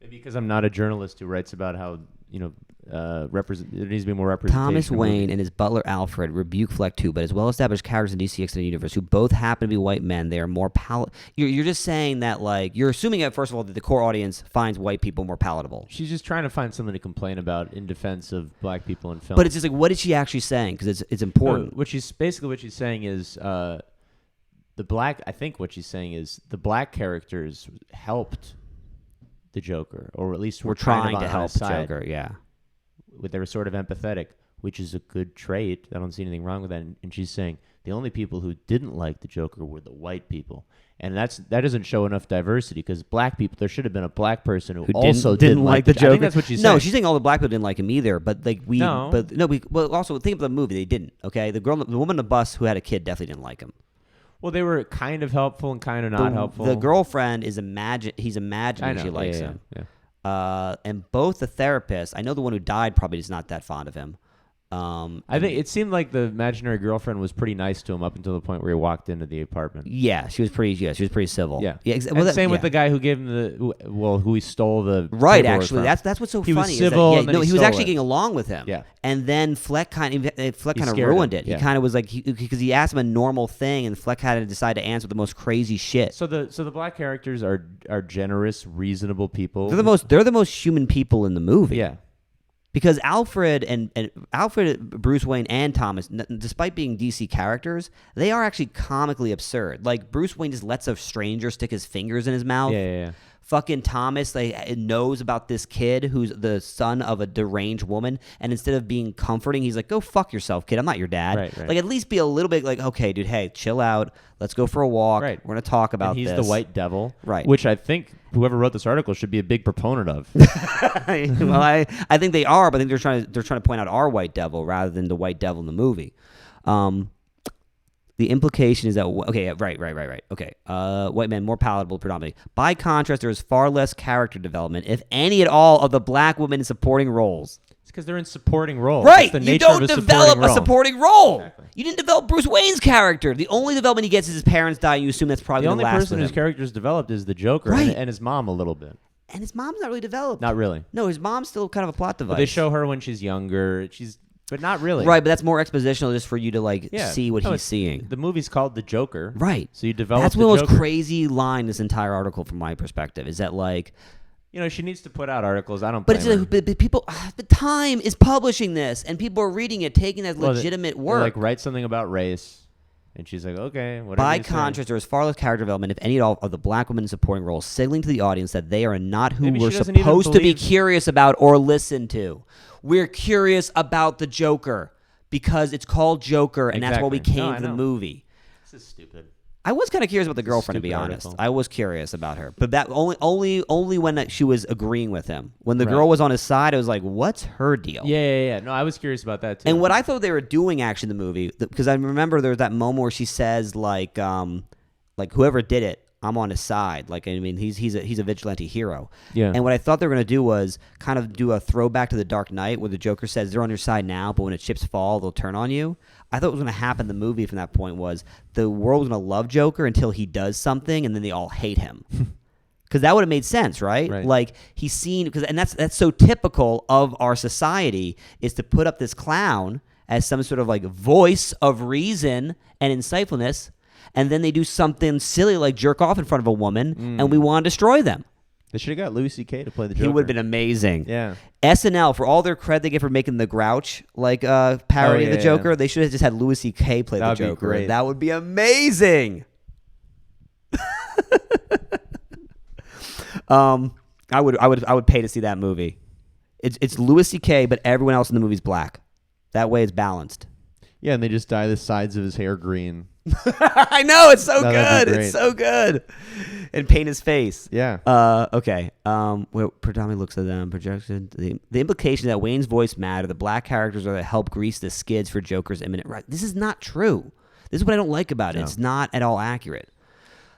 Maybe because I'm not a journalist who writes about how there needs to be more representation. Thomas Wayne and his butler Alfred rebuke Fleck too, but as well-established characters in DC Extended Universe who both happen to be white men, they are more You're just saying that you're assuming first of all that the core audience finds white people more palatable. She's just trying to find something to complain about in defense of black people in film. But it's just what is she actually saying? Because it's important. What she's saying is I think what she's saying is the black characters helped the Joker, or at least we're trying to help the Joker. Yeah. They were sort of empathetic, which is a good trait. I don't see anything wrong with that. And she's saying the only people who didn't like the Joker were the white people, and that doesn't show enough diversity because black people. There should have been a black person who also didn't like the Joker. I think that's what she's saying. No, she's saying all the black people didn't like him either. But also think of the movie. They didn't. Okay, the woman on the bus who had a kid definitely didn't like him. Well, they were kind of helpful and kind of not helpful. The girlfriend he's imagining she likes him. Yeah. And both the therapists, I know the one who died probably is not that fond of him. I think it seemed like the imaginary girlfriend was pretty nice to him up until the point where he walked into the apartment. Yeah, she was pretty civil. Yeah. Same with the guy who gave him who he stole the right. Actually, that's what's so he funny. Was civil, is that, he was actually getting along with him. Yeah. And then Fleck kind of ruined it. Yeah. He kind of was because he asked him a normal thing, and Fleck had to decide to answer the most crazy shit. So the black characters are generous, reasonable people. They're the most human people in the movie. Yeah. Because Alfred, Bruce Wayne, and Thomas, despite being DC characters, they are actually comically absurd. Bruce Wayne just lets a stranger stick his fingers in his mouth. Yeah. Fucking Thomas knows about this kid who's the son of a deranged woman, and instead of being comforting, he's like, "Go fuck yourself, kid. I'm not your dad." Right. At least be a little bit okay, dude. Hey, chill out. Let's go for a walk. Right. We're gonna talk about this. He's the white devil. Right. Which I think whoever wrote this article should be a big proponent of. Well, I think they are, but I think they're trying to point out our white devil rather than the white devil in the movie. The implication is that right. Okay, white men more palatable predominantly. By contrast, there is far less character development, if any at all, of the black women in supporting roles. It's because they're in supporting roles. Right, the you don't develop a supporting role. Exactly. You didn't develop Bruce Wayne's character. The only development he gets is his parents die, and you assume that's probably the the last only person whose character is developed is the Joker, right. and his mom a little bit. And his mom's not really developed. Not really. No, his mom's still kind of a plot device. But they show her when she's younger. But not really. Right, but that's more expositional just for you to see what he's seeing. The movie's called The Joker. Right. So you develop That's the one of the Joker. most crazy line in this entire article from my perspective is that she needs to put out articles. I don't But blame her. but people, the Time is publishing this, and people are reading it, taking it as legitimate work. Write something about race. And she's like, okay, whatever. By contrast, there is far less character development, if any at all, of the black women in supporting roles, signaling to the audience that they are not who we're supposed to be curious about or listen to. We're curious about the Joker because it's called Joker, and that's why we came to the movie. This is stupid. I was kind of curious about the girlfriend, to be honest. I was curious about her, but that only when she was agreeing with him. When the girl was on his side, I was like, "What's her deal?" Yeah. No, I was curious about that too. And what I thought they were doing actually in the movie, because I remember there was that moment where she says like whoever did it, I'm on his side. He's a vigilante hero. Yeah. And what I thought they were going to do was kind of do a throwback to The Dark Knight where the Joker says they're on your side now, but when the chips fall, they'll turn on you. I thought what was going to happen in the movie from that point was the world was going to love Joker until he does something, and then they all hate him. Because that would have made sense, right? He's seen, and that's so typical of our society, is to put up this clown as some sort of voice of reason and insightfulness, and then they do something silly like jerk off in front of a woman, and we want to destroy them. They should have got Louis C.K. to play the Joker. He would have been amazing. Yeah. SNL, for all their credit they get for making the Grouch parody of the Joker, they should have just had Louis C.K. play the Joker. Great. That would be amazing. I would pay to see that movie. It's Louis C.K., but everyone else in the movie's black. That way it's balanced. Yeah, and they just dye the sides of his hair green. I know, it's so good. Great. It's so good. And paint his face. Yeah. Okay. Predominantly looks at them. Projection. The implication that Wayne's voice mattered, the black characters are to help grease the skids for Joker's imminent rise. This is not true. This is what I don't like about it. No. It's not at all accurate.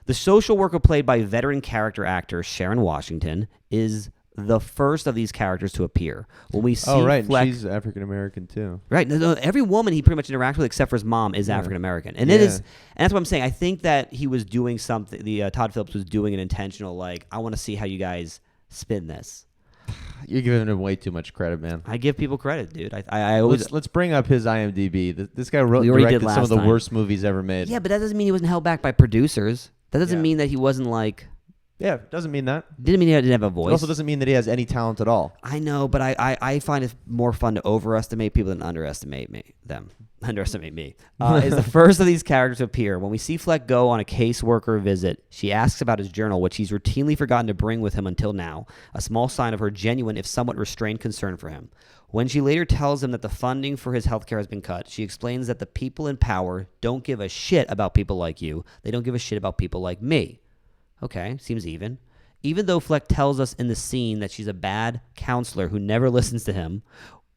The social worker played by veteran character actor Sharon Washington is the first of these characters to appear. When we see Fleck, she's African American too. Right. No, every woman he pretty much interacts with, except for his mom, is African American, and it is. And that's what I'm saying. I think that he was doing something. Todd Phillips was doing an intentional, like, I want to see how you guys spin this. You're giving him way too much credit, man. I give people credit, dude. I always let's bring up his IMDb. This guy directed some of the worst movies ever made. Yeah, but that doesn't mean he wasn't held back by producers. That doesn't mean that he wasn't like. Yeah, doesn't mean that. Didn't mean he didn't have a voice. It also doesn't mean that he has any talent at all. I know, but I find it more fun to overestimate people than underestimate them. Underestimate me. Is the first of these characters to appear. When we see Fleck go on a caseworker visit, she asks about his journal, which he's routinely forgotten to bring with him until now, a small sign of her genuine, if somewhat restrained, concern for him. When she later tells him that the funding for his healthcare has been cut, she explains that the people in power don't give a shit about people like you. They don't give a shit about people like me. Okay, seems even. Even though Fleck tells us in the scene that she's a bad counselor who never listens to him,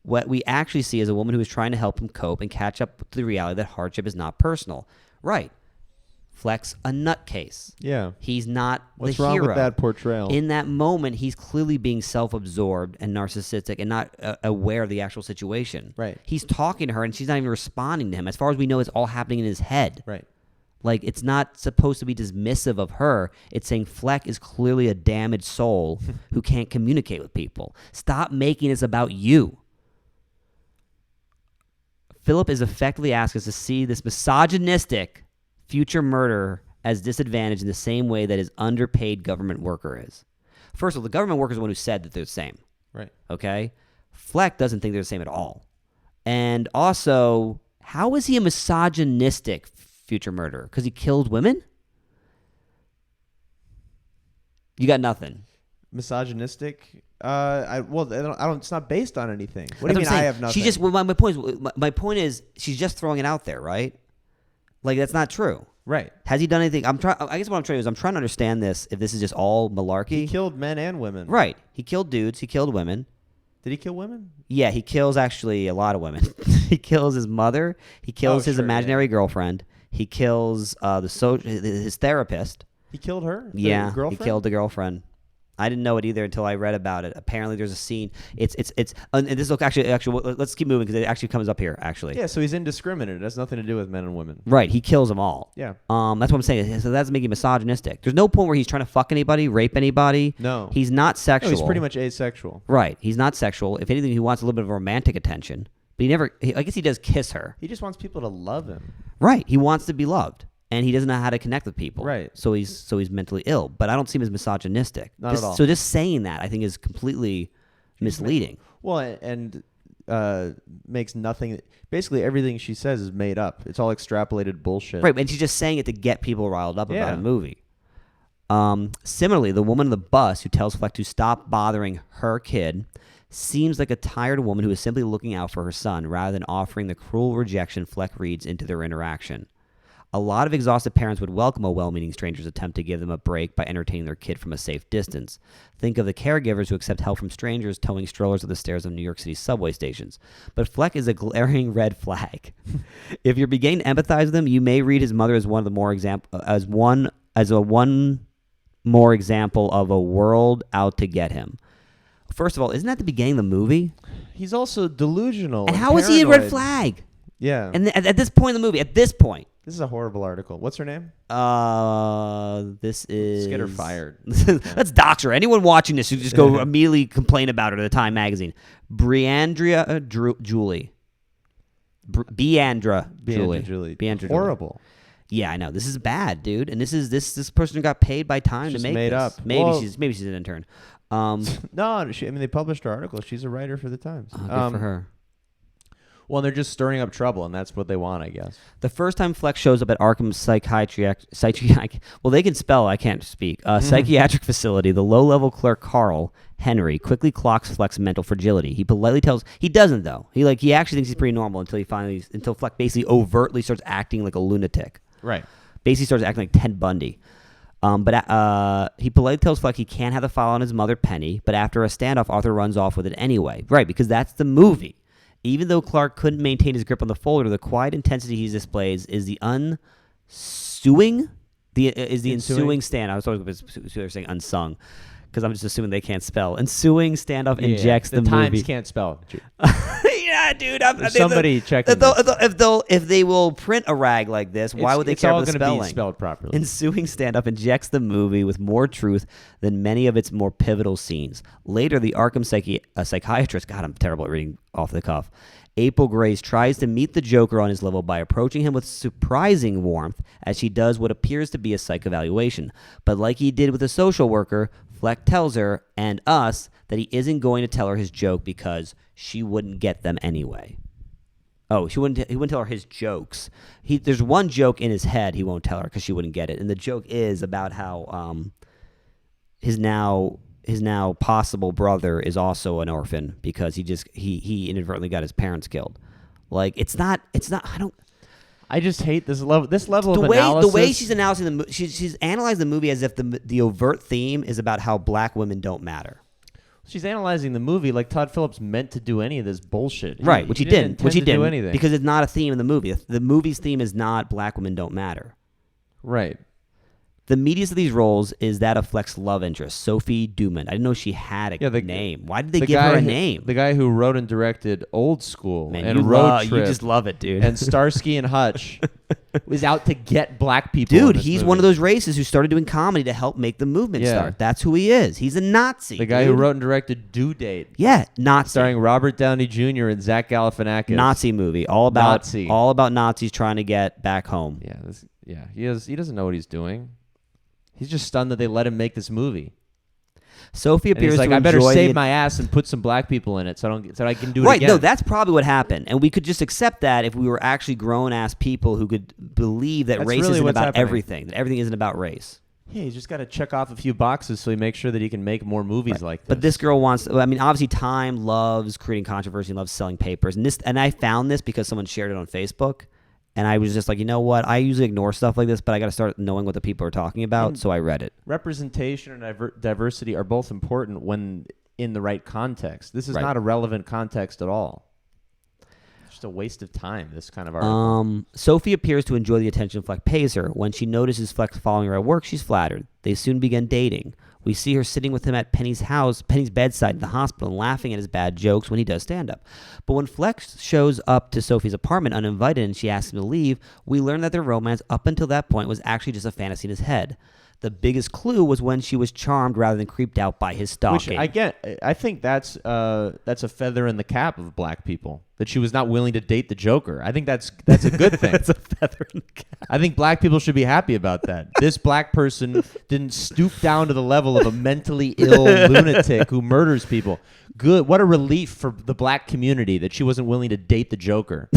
what we actually see is a woman who is trying to help him cope and catch up to the reality that hardship is not personal. Right. Fleck's a nutcase. Yeah. He's not What's the hero. What's wrong with that portrayal? In that moment, he's clearly being self-absorbed and narcissistic and not aware of the actual situation. Right. He's talking to her and she's not even responding to him. As far as we know, it's all happening in his head. Right. Like, it's not supposed to be dismissive of her. It's saying Fleck is clearly a damaged soul who can't communicate with people. Stop making this about you. Philip is effectively asking us to see this misogynistic future murderer as disadvantaged in the same way that his underpaid government worker is. First of all, the government worker is the one who said that they're the same. Right. Okay? Fleck doesn't think they're the same at all. And also, how is he a misogynistic future murderer? Because he killed women? You got nothing. Misogynistic? I don't. It's not based on anything. What do you mean? I have nothing. She just. Well, my point is, she's just throwing it out there, right? Like, that's not true. Right. Has he done anything? I guess what I'm trying to do is I'm trying to understand this. If this is just all malarkey. He killed men and women. Right. He killed dudes. He killed women. Did he kill women? Yeah, he kills actually a lot of women. He kills his mother. He kills his imaginary girlfriend. He kills his therapist. He killed her? Yeah, girlfriend? He killed the girlfriend. I didn't know it either until I read about it. Apparently, there's a scene. It's and this look actually. Let's keep moving because it actually comes up here. Actually, yeah. So he's indiscriminate. It has nothing to do with men and women. Right. He kills them all. Yeah. That's what I'm saying. So that's making him misogynistic. There's no point where he's trying to fuck anybody, rape anybody. No. He's not sexual. No, he's pretty much asexual. Right. He's not sexual. If anything, he wants a little bit of romantic attention. But I guess he does kiss her. He just wants people to love him. Right. He wants to be loved. And he doesn't know how to connect with people. Right. So he's mentally ill. But I don't see him as misogynistic. Not at all. So just saying that, I think, is completely misleading. Well, and makes nothing. Basically, everything she says is made up. It's all extrapolated bullshit. Right. And she's just saying it to get people riled up about a movie. Similarly, the woman on the bus who tells Fleck to stop bothering her kid seems like a tired woman who is simply looking out for her son rather than offering the cruel rejection Fleck reads into their interaction. A lot of exhausted parents would welcome a well-meaning stranger's attempt to give them a break by entertaining their kid from a safe distance. Think of the caregivers who accept help from strangers towing strollers up the stairs of New York City subway stations. But Fleck is a glaring red flag. If you're beginning to empathize with him, you may read his mother as one more example of a world out to get him. First of all, isn't that the beginning of the movie? He's also delusional. And how is he a red flag? Yeah. And at this point in the movie, This is a horrible article. What's her name? This is... Let's get her fired. Let's dox her. Anyone watching this should just go immediately complain about her to the Time magazine. Briandra Julie. Briandra Julie. Horrible. Yeah, I know. This is bad, dude. And this person got paid by Time It's to just make made this. up. Maybe Well- she's an intern. No, they published her article. She's a writer for the Times. Good for her. Well, they're just stirring up trouble, and that's what they want, I guess. The first time Flex shows up at Arkham's psychiatric well, they can spell, I can't speak. Psychiatric facility, the low-level clerk Carl Henry quickly clocks Flex's mental fragility. He politely tells he doesn't though. He actually thinks he's pretty normal until Flex basically overtly starts acting like a lunatic. Right. Basically starts acting like Ted Bundy. But he politely tells Fleck he can't have the file on his mother, Penny, but after a standoff, Arthur runs off with it anyway. Right, because that's the movie. Even though Clark couldn't maintain his grip on the folder, the quiet intensity he displays is the ensuing stand. I was always saying unsung, because I'm just assuming they can't spell. Ensuing standoff injects the Times movie. can't spell. Yeah, dude. Somebody checking If they will print a rag like this, why would they care about the It's all spelling? going to be spelled properly. Ensuing standoff injects the movie with more truth than many of its more pivotal scenes. Later, the Arkham psychiatrist, God, I'm terrible at reading off the cuff, April Grace tries to meet the Joker on his level by approaching him with surprising warmth as she does what appears to be a psych evaluation. But like he did with the social worker, Fleck tells her and us that he isn't going to tell her his joke because she wouldn't get them anyway. Oh, he wouldn't tell her his jokes. There's one joke in his head he won't tell her because she wouldn't get it. And the joke is about how his now possible brother is also an orphan because he inadvertently got his parents killed. Like I just hate this level. This level the of way analysis. the way she's analyzing she's analyzed the movie as if the overt theme is about how black women don't matter. She's analyzing the movie like Todd Phillips meant to do any of this bullshit. Right, which he didn't. Which he do didn't anything. because it's not a theme in the movie. The movie's theme is not black women don't matter. Right. The meatiest of these roles is that of Fleck's love interest, Sophie Duman. I didn't know she had a name. Why did they give her a name? The guy who wrote and directed Old School Man, and you Road Trip you just love it, dude. and Starsky and Hutch was out to get black people. Dude, in this he's movie. one of those racists who started doing comedy to help make the movement start. That's who he is. He's a Nazi. The guy who wrote and directed Due Date. Yeah, Nazi. Starring Robert Downey Jr. and Zach Galifianakis. Nazi movie. All about Nazis trying to get back home. Yeah, He doesn't know what he's doing. He's just stunned that they let him make this movie. Sophie And appears he's like, to I better enjoy save my ass and put some black people in it so I can do it right, again. no, that's probably what happened. And we could just accept that if we were actually grown-ass people who could believe that That's race really isn't what's about happening. everything, that everything isn't about race. Yeah, he's just got to check off a few boxes so he makes sure that he can make more movies like this. But this girl wants, I mean, obviously Time loves creating controversy and loves selling papers. And I found this because someone shared it on Facebook. And I was just like, you know what? I usually ignore stuff like this, but I got to start knowing what the people are talking about. So I read it. Representation and diversity are both important when in the right context. This is Right. not a relevant context at all. It's just a waste of time, this kind of article. Sophie appears to enjoy the attention Fleck pays her. When she notices Fleck following her at work, she's flattered. They soon begin dating. We see her sitting with him at Penny's bedside in the hospital, and laughing at his bad jokes when he does stand-up. But when Fleck shows up to Sophie's apartment uninvited and she asks him to leave, we learn that their romance up until that point was actually just a fantasy in his head. The biggest clue was when she was charmed rather than creeped out by his stalking. Which I think that's a feather in the cap of black people, that she was not willing to date the Joker. I think that's a good thing. That's a feather in the cap. I think black people should be happy about that. This black person didn't stoop down to the level of a mentally ill lunatic who murders people. Good. What a relief for the black community that she wasn't willing to date the Joker.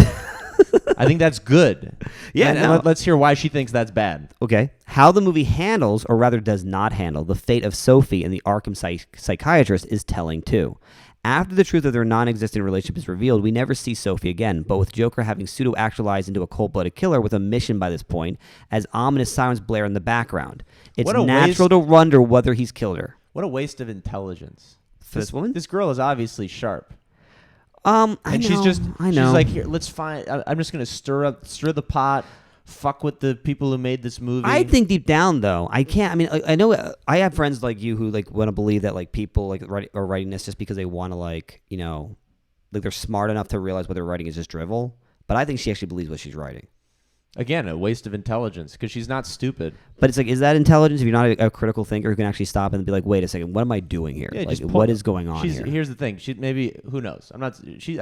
I think that's good. Yeah, and let's hear why she thinks that's bad. Okay. How the movie handles, or rather does not handle, the fate of Sophie and the Arkham psychiatrist is telling too. After the truth of their non-existent relationship is revealed, we never see Sophie again, but with Joker having pseudo-actualized into a cold-blooded killer with a mission by this point, as ominous sirens blare in the background. It's natural to wonder whether he's killed her. What a waste of intelligence. This woman? This girl is obviously sharp. I know. She's like, here, let's find. I'm just gonna stir the pot, fuck with the people who made this movie. I think deep down though, I can't. I mean, I know I have friends like you who like want to believe that like people like are writing this just because they want to like they're smart enough to realize what they're writing is just drivel. But I think she actually believes what she's writing. Again, a waste of intelligence because she's not stupid. But it's like, is that intelligence if you're not a critical thinker who can actually stop and be like, wait a second, what am I doing here? Yeah, like, what is going on here? Here's the thing. Who knows? I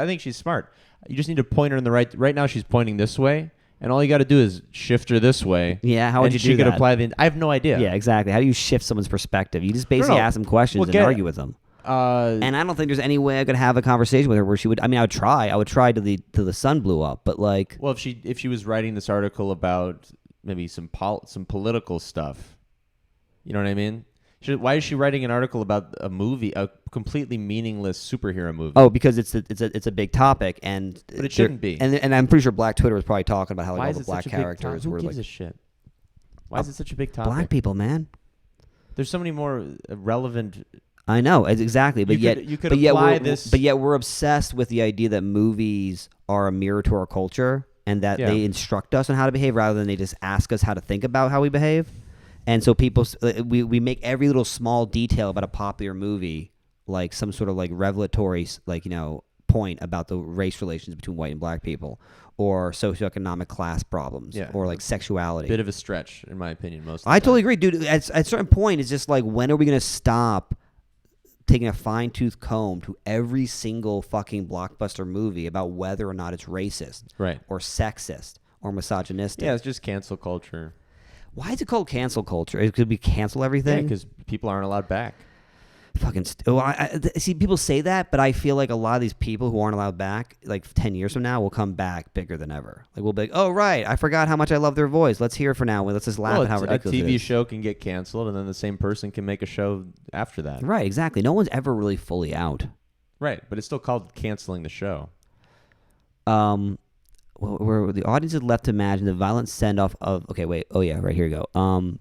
think she's smart. You just need to point her in the right. Right now, she's pointing this way. And all you got to do is shift her this way. Yeah, how would and you she do could that? apply the. I have no idea. Yeah, exactly. How do you shift someone's perspective? You just basically ask them questions and argue with them. And I don't think there's any way I could have a conversation with her where she would. I mean, I would try. I would try till the sun blew up. But like, well, if she was writing this article about maybe some political stuff, you know what I mean? Why is she writing an article about a movie, a completely meaningless superhero movie? oh, because it's a big topic, but it shouldn't be. And I'm pretty sure Black Twitter was probably talking about how like, why all is the it black such a big characters Who were gives like a shit? Why is it such a big topic? black people, man. There's so many more relevant. I know exactly, but you could apply this. But yet we're obsessed with the idea that movies are a mirror to our culture and that they instruct us on how to behave rather than they just ask us how to think about how we behave. And so we make every little small detail about a popular movie like some sort of like revelatory point about the race relations between white and black people or socioeconomic class problems or like sexuality. Bit of a stretch, in my opinion. I totally agree, dude. At a certain point, it's just like, when are we going to stop taking a fine-tooth comb to every single fucking blockbuster movie about whether or not it's racist or sexist or misogynistic? Yeah, it's just cancel culture. Why is it called cancel culture? It could be cancel everything? Yeah, because people aren't allowed back. Fucking see, people say that, but I feel like a lot of these people who aren't allowed back, like 10 years from now, will come back bigger than ever. Like, we'll be like, oh, right, I forgot how much I love their voice. Let's hear it for now. Let's just laugh at how ridiculous it is. A TV show can get canceled, and then the same person can make a show after that. Right, exactly. No one's ever really fully out. Right, but it's still called canceling the show. Where the audience is left to imagine the violent send-off of... Okay, wait. Oh, yeah, right, here we go.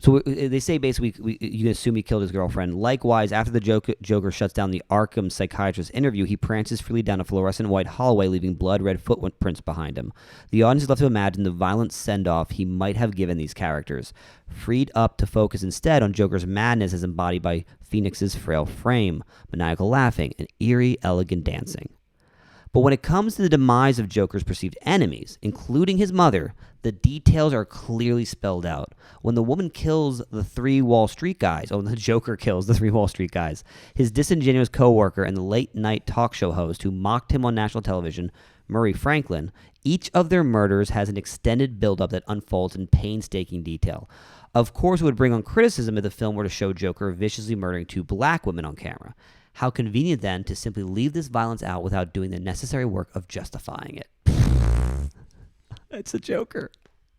So they say basically you can assume he killed his girlfriend. Likewise, after the Joker shuts down the Arkham psychiatrist interview, he prances freely down a fluorescent white hallway, leaving blood-red footprints behind him. The audience is left to imagine the violent send-off he might have given these characters, freed up to focus instead on Joker's madness as embodied by Phoenix's frail frame, maniacal laughing, and eerie, elegant dancing. But when it comes to the demise of Joker's perceived enemies, including his mother, the details are clearly spelled out. When the woman kills the three Wall Street guys, the Joker kills the three Wall Street guys, his disingenuous coworker and the late-night talk show host who mocked him on national television, Murray Franklin, each of their murders has an extended build-up that unfolds in painstaking detail. Of course, it would bring on criticism if the film were to show Joker viciously murdering two black women on camera. How convenient, then, to simply leave this violence out without doing the necessary work of justifying it. It's a Joker.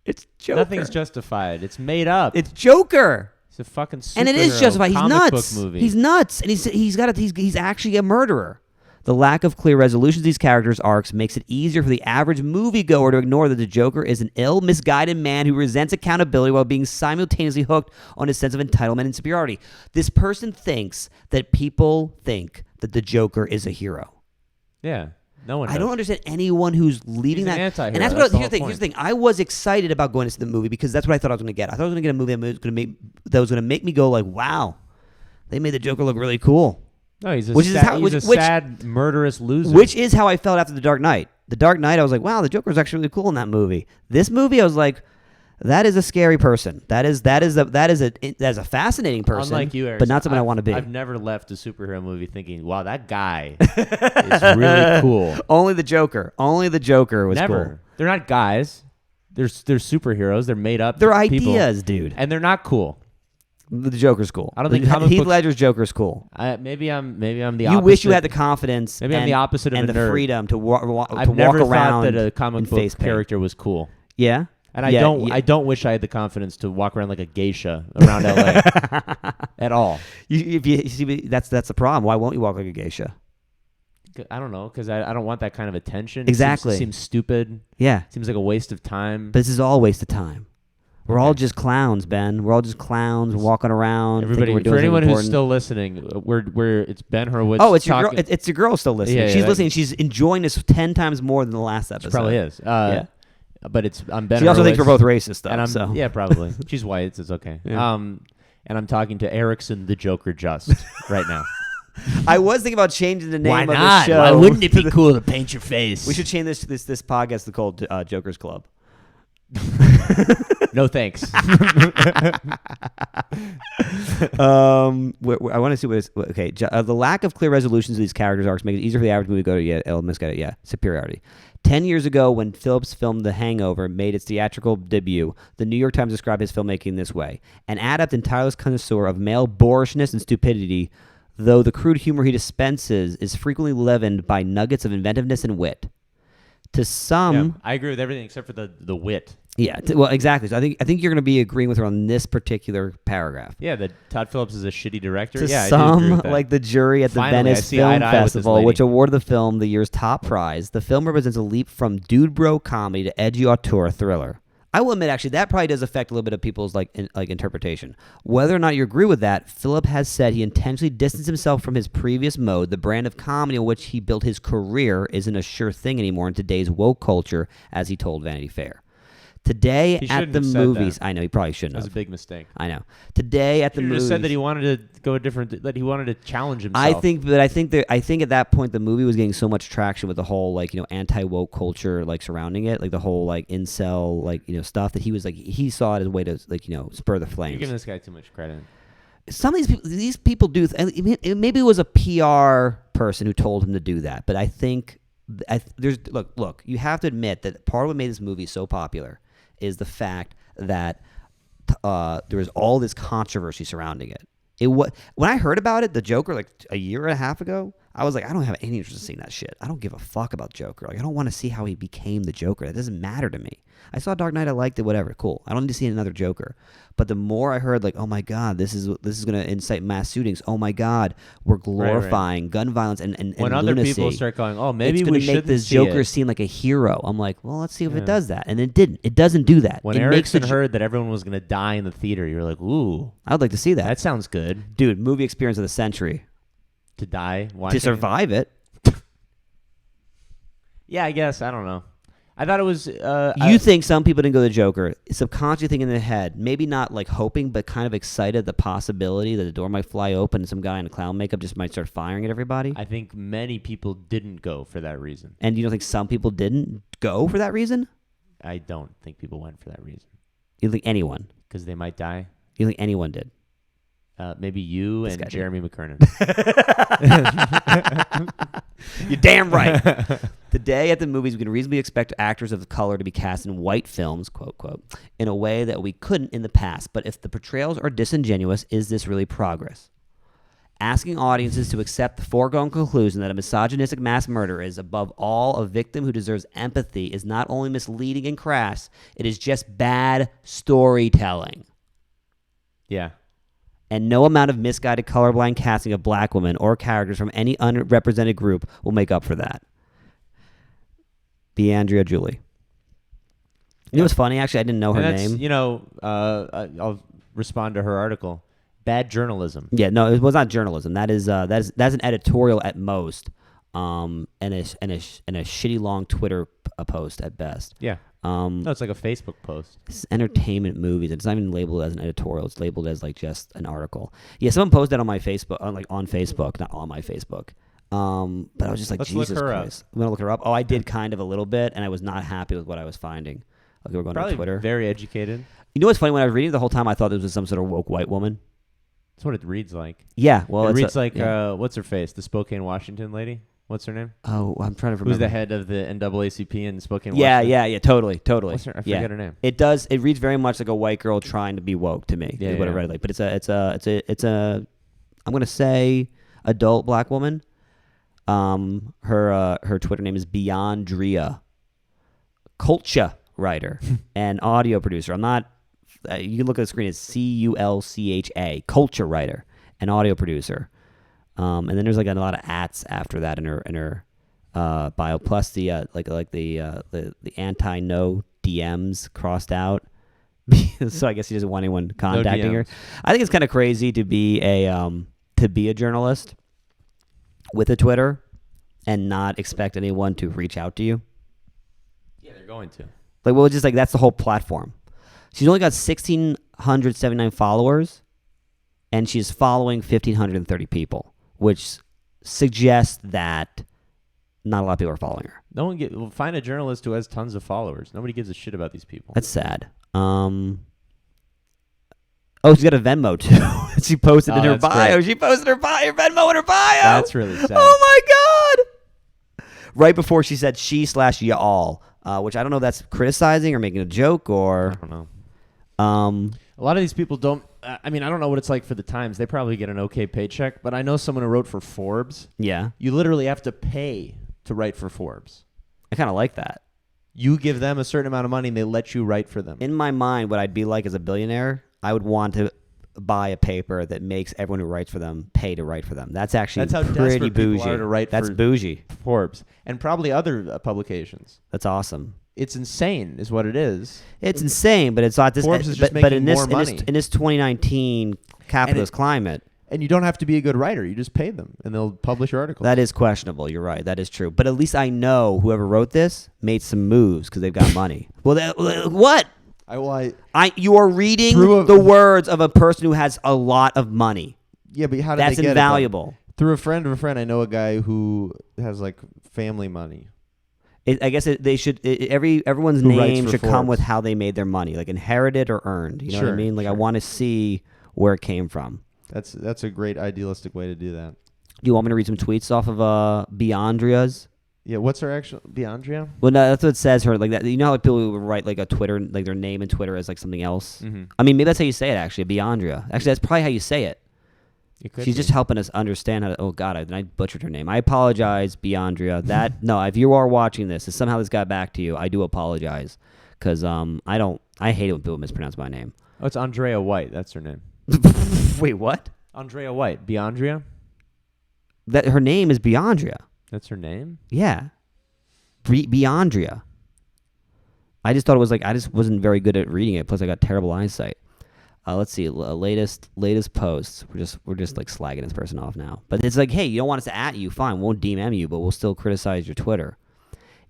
It's Joker. Nothing's justified. It's made up. It's Joker. It's a fucking superhero and it is justified. He's nuts. Book movie. He's nuts, and he's actually a murderer. The lack of clear resolution of these characters' arcs makes it easier for the average moviegoer to ignore that the Joker is an ill, misguided man who resents accountability while being simultaneously hooked on his sense of entitlement and superiority. This person thinks that people think that the Joker is a hero. Yeah, no one does. I don't understand anyone who's leading He's that. an anti-hero. And that's here's the thing. I was excited about going to see the movie because that's what I thought I was going to get. I thought I was going to get a movie that was going to make me go like, wow, they made the Joker look really cool. No, he's a sad, murderous loser. Which is how I felt after The Dark Knight. The Dark Knight, I was like, wow, the Joker's actually really cool in that movie. This movie, I was like, that is a scary person. That is a fascinating person. Unlike you, Eric, but not something I want to be. I've never left a superhero movie thinking, wow, that guy is really cool. Only the Joker. Only the Joker was never. cool. They're not guys. They're superheroes. They're made up. They're people, ideas, dude. And they're not cool. The Joker's cool. I don't think Heath Ledger's Joker's cool. Maybe I'm the opposite. You wish you had the confidence. Maybe I'm the opposite of and a the nerd. freedom to walk around. I've never thought that a comic book character was cool. Yeah, and I don't wish I had the confidence to walk around like a geisha around LA at all. If you see, that's the problem. Why won't you walk like a geisha? I don't know, because I don't want that kind of attention. Exactly. It seems stupid. Yeah. Seems like a waste of time. But this is all a waste of time. We're all just clowns, Ben. We're all just clowns walking around. Everybody, we're doing for anyone important. who's still listening, it's Ben Horowitz. Oh, it's your girl. It's your girl still listening. Yeah, she's listening. She's enjoying this 10 times more than the last episode. She probably is. Yeah. But I'm Ben. She also Horowitz, thinks we're both racist, though. And yeah, probably. She's white. It's okay. Yeah. And I'm talking to Erickson the Joker just right now. I was thinking about changing the name Why of not? the show. Why wouldn't it be cool to paint your face? We should change this podcast to called Joker's Club. No thanks. I want to see what is okay. The lack of clear resolutions of these characters arcs make it easier for the average movie to go to misguided. Yeah, superiority. 10 years ago, when Phillips' film The Hangover made its theatrical debut, the New York Times described his filmmaking this way: an adept and tireless connoisseur of male boorishness and stupidity, though the crude humor he dispenses is frequently leavened by nuggets of inventiveness and wit. To some, I agree with everything except for the wit. Yeah, well, exactly. So I think you're going to be agreeing with her on this particular paragraph. Yeah, that Todd Phillips is a shitty director. To yeah, some, I do agree with that. like the jury at the Finally, Venice Film Festival, which awarded the film the year's top prize, the film represents a leap from dude bro comedy to edgy auteur thriller. I will admit, actually, that probably does affect a little bit of people's like interpretation. Whether or not you agree with that, Phillip has said he intentionally distanced himself from his previous mode. The brand of comedy on which he built his career isn't a sure thing anymore in today's woke culture, as he told Vanity Fair. Today at the movies, I know he probably shouldn't have. That was a big mistake. I know. Today at the movies, just said that he wanted to go a different, that he wanted to challenge himself. I think at that point the movie was getting so much traction with the whole anti woke culture surrounding it, the whole incel stuff, that he was he saw it as a way to spur the flames. You're giving this guy too much credit. Some of these people do. Maybe it was a PR person who told him to do that, but I think look. You have to admit that part of what made this movie so popular is the fact that there was all this controversy surrounding it. When I heard about it, the Joker, a year and a half ago, I was like, I don't have any interest in seeing that shit. I don't give a fuck about Joker. I don't want to see how he became the Joker. That doesn't matter to me. I saw Dark Knight, I liked it, whatever, cool. I don't need to see another Joker. But the more I heard, oh my God, this is going to incite mass shootings. Oh my God, we're glorifying gun violence and when lunacy. Other people start going, oh, maybe it's we should make this Joker seem like a hero. I'm like, well, let's see if it does that. And it didn't. It doesn't do that. When Erickson heard that everyone was going to die in the theater, you were like, ooh. I'd like to see that. That sounds good. Dude, movie experience of the century. To die? To survive it. Yeah, I guess. I don't know. I thought it was... you think some people didn't go to the Joker, subconsciously thinking in their head, maybe not hoping, but kind of excited the possibility that the door might fly open and some guy in clown makeup just might start firing at everybody? I think many people didn't go for that reason. And you don't think some people didn't go for that reason? I don't think people went for that reason. You think anyone? Because they might die? You think anyone did? Maybe you and Jeremy McKernan. You're damn right. Today at the movies, we can reasonably expect actors of color to be cast in white films, quote, quote, in a way that we couldn't in the past. But if the portrayals are disingenuous, is this really progress? Asking audiences to accept the foregone conclusion that a misogynistic mass murderer is above all a victim who deserves empathy is not only misleading and crass, it is just bad storytelling. Yeah. And no amount of misguided colorblind casting of black women or characters from any unrepresented group will make up for that. D'Andrea Julie. You know what's funny? Actually, I didn't know her name. I'll respond to her article. Bad journalism. Yeah, no, it was not journalism. That's an editorial at most, and a shitty long Twitter post at best. Yeah. No, it's like a Facebook post. This is entertainment movies. It's not even labeled as an editorial. It's labeled as just an article. Yeah, someone posted that on my Facebook, on Facebook, not on my Facebook. But I was just like, Let's Jesus look her Christ. I'm gonna look her up. Oh, I did kind of a little bit, and I was not happy with what I was finding. Okay, we're going Probably to Twitter. Very educated. You know what's funny? When I was reading it the whole time, I thought this was some sort of woke white woman. That's what it reads like. Yeah, well, it reads like what's her face? The Spokane, Washington lady. What's her name? Oh, I'm trying to remember. Who's the head of the NAACP in Spokane, Washington? Yeah, totally. What's her, I forget her name. It does. It reads very much like a white girl trying to be woke to me. Yeah, is what it read like. But it's a I'm gonna say adult black woman. Her Twitter name is Beyondria. Culture writer and audio producer. I'm not. You can look at the screen. It's CULCHA. Culture writer and audio producer. And then there's a lot of ats after that in her bio. Plus the the anti-no DMs crossed out. So I guess he doesn't want anyone contacting her. I think it's kind of crazy to be a journalist with a Twitter and not expect anyone to reach out to you. Yeah, they're going to. That's the whole platform. She's only got 1,679 followers, and she's following 1,530 people, which suggests that not a lot of people are following her. No one find a journalist who has tons of followers. Nobody gives a shit about these people. That's sad. Oh, she's got a Venmo too. She posted in her bio. Great. She posted her Venmo in her bio. That's really sad. Oh my god! Right before she said she/y'all, which I don't know if that's criticizing or making a joke or. I don't know. A lot of these people don't. I mean, I don't know what it's like for the Times. They probably get an okay paycheck, but I know someone who wrote for Forbes. Yeah. You literally have to pay to write for Forbes. I kind of like that. You give them a certain amount of money and they let you write for them. In my mind, what I'd be like as a billionaire, I would want to buy a paper that makes everyone who writes for them pay to write for them. That's actually That's how pretty desperate people bougie. are to write That's for bougie. Forbes and probably other publications. That's awesome. It's insane, is what it is. It's insane, but it's not this. Forbes is just but making in this, more money. in this 2019 capitalist climate, And you don't have to be a good writer. You just pay them, and they'll publish your article. that is questionable. You're right. That is true. But at least I know whoever wrote this made some moves because they've got money. Well, what? You are reading the words of a person who has a lot of money. Yeah, but how did That's they get invaluable. it? Through a friend of a friend, I know a guy who has like family money. I guess they should. Everyone's Who writes name for should come Forbes. with how they made their money, like inherited or earned. You know what I Sure, mean? Like I sure. want to see where it came from. That's a great idealistic way to do that. Do you want me to read some tweets off of Beyondria's? Yeah, what's her actual Beyondria? Well, no, that's what it says. Her like that. You know how like, people who write like a Twitter, like their name in Twitter as like something else. Mm-hmm. I mean, maybe that's how you say it. Actually, Beyondria. Actually, that's probably how you say it. She's just helping us understand how to. Oh God, I butchered her name. I apologize, Beyondria. That no, if you are watching this, if somehow this got back to you, I do apologize, because I hate it when people mispronounce my name. Oh, it's Andrea White. That's her name. Wait, what? Andrea White. Beyondria? That her name is Beyondria. That's her name? Yeah, Beyondria. I just thought it was like I just wasn't very good at reading it. Plus, I got terrible eyesight. Let's see, latest posts. We're just like slagging this person off now. But it's like, hey, you don't want us to at you, fine, won't DM you, but we'll still criticize your Twitter.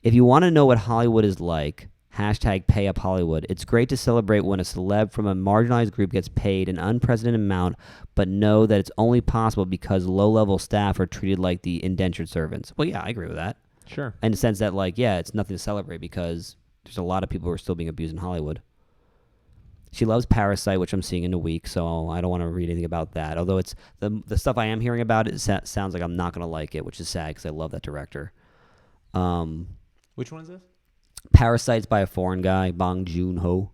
If you want to know what Hollywood is like, #PayUpHollywood. It's great to celebrate when a celeb from a marginalized group gets paid an unprecedented amount, but know that it's only possible because low-level staff are treated like the indentured servants. Well, yeah, I agree with that. Sure. In the sense that, like, yeah, it's nothing to celebrate because there's a lot of people who are still being abused in Hollywood. She loves Parasite, which I'm seeing in a week, so I don't want to read anything about that. Although it's the stuff I am hearing about it sounds like I'm not going to like it, which is sad because I love that director. Which one is this? Parasite's by a foreign guy, Bong Joon-ho.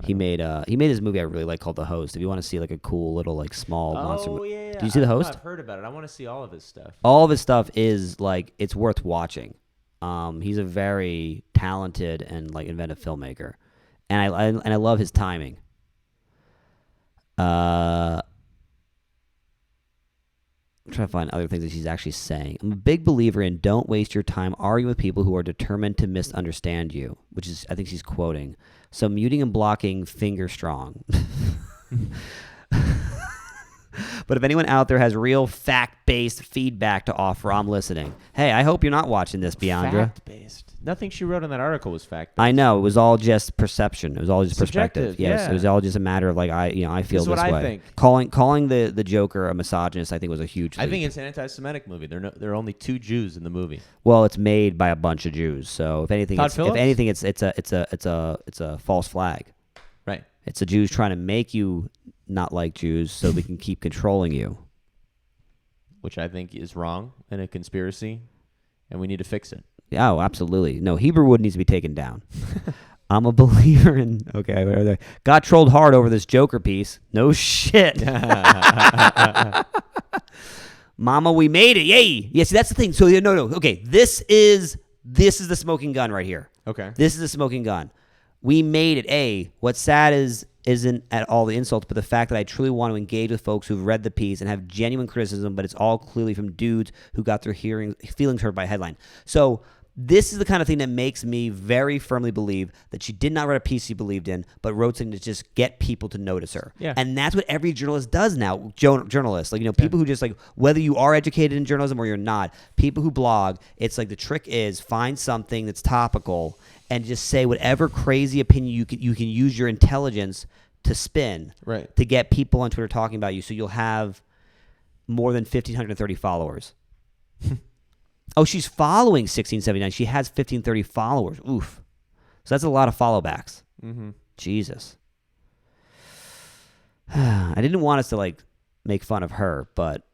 He made this movie I really like called The Host. If you want to see like a cool little like small monster movie. Yeah. Did you see The Host? I've heard about it. I want to see all of his stuff. All of his stuff is like it's worth watching. He's a very talented and like inventive filmmaker. And I love his timing. I'm trying to find other things that she's actually saying. I'm a big believer in don't waste your time arguing with people who are determined to misunderstand you, which is, I think she's quoting. So muting and blocking, finger strong. But if anyone out there has real fact-based feedback to offer, I'm listening. Hey, I hope you're not watching this, Beyondra. Fact-based. Nothing she wrote in that article was fact-based. I know. It was all just perception. It was all just Subjective, perspective. Yes, yeah. It was all just a matter of like I feel This is what I way. think. Calling the Joker a misogynist, I think was a huge leap. I think it's an anti-Semitic movie. There are only 2 Jews in the movie. Well, it's made by a bunch of Jews, so if anything, Todd Phillips? it's a false flag. Right. It's the Jews trying to make you not like Jews so we can keep controlling you. Which I think is wrong and a conspiracy, and we need to fix it. Oh, absolutely. No, Hebrew wood needs to be taken down. I'm a believer in... Okay, got trolled hard over this Joker piece. No shit. Mama, we made it. Yay. Yeah, see, that's the thing. So, no. Okay, this is the smoking gun right here. Okay. This is the smoking gun. We made it. What's sad isn't at all the insults, but the fact that I truly want to engage with folks who've read the piece and have genuine criticism, but it's all clearly from dudes who got their feelings hurt by a headline. So this is the kind of thing that makes me very firmly believe that she did not write a piece she believed in, but wrote something to just get people to notice her. Yeah. And that's what every journalist does now. Journalists, like, people who just like, whether you are educated in journalism or you're not, people who blog, it's like the trick is find something that's topical and just say whatever crazy opinion you can use your intelligence to spin, Right, to get people on Twitter talking about you, so you'll have more than 1,530 followers. Oh, she's following 1679. She has 1530 followers. Oof. So that's a lot of follow backs. Mm-hmm. Jesus. I didn't want us to like make fun of her, but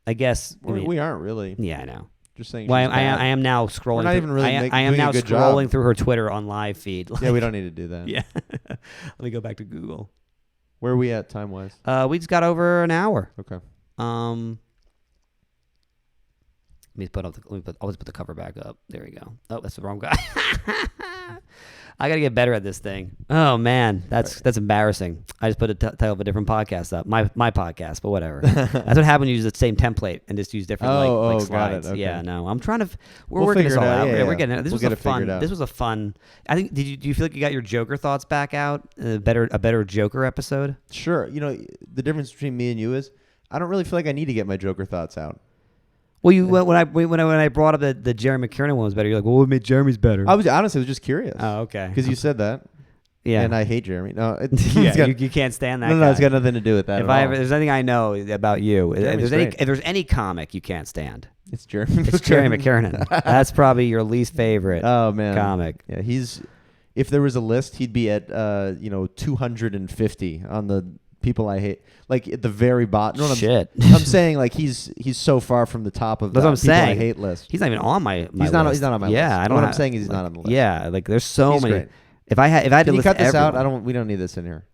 I guess We aren't really. Yeah, I know. Just saying. Well, she's bad. I am now scrolling. We're not even really I am doing a now good scrolling job. through her Twitter on live feed. Yeah, we don't need to do that. Yeah. Let me go back to Google. Where are we at time wise? We just got over an hour. Okay. Always put the cover back up. There we go. Oh, that's the wrong guy. I got to get better at this thing. Oh man, that's embarrassing. I just put a title of a different podcast up. My podcast, but whatever. That's what happened when you use the same template and just use different like got slides. it. Okay. Yeah, no. I'm trying to we're We'll working this figure all it out. out. Yeah, We're yeah. getting it. This We'll was get a it figured fun. out. This was a fun. I think do you feel like you got your Joker thoughts back out? A better Joker episode? Sure. You know, the difference between me and you is I don't really feel like I need to get my Joker thoughts out. Well, when I brought up the Jeremy McKiernan one was better, you're like, well, what made Jeremy's better? I was just curious. Oh, okay. Because you said that. Yeah. And I hate Jeremy. No, you can't stand that. No, it's got nothing to do with that. If there's anything I know about you, Jeremy's if there's any comic you can't stand, it's Jeremy. it's Jeremy McKiernan. That's probably your least favorite Oh man, comic. Yeah, if there was a list, he'd be at 250 on the people I hate. Like at the very bottom. No, Shit. I'm saying like he's so far from the top of That's the what I'm people saying. I hate list. He's not even on my He's not list. on my yeah, list. I don't. What I'm saying is he's not on the list. Yeah, like there's so He's many. great. If I had to Can you list cut this out? everyone- We don't need this in here.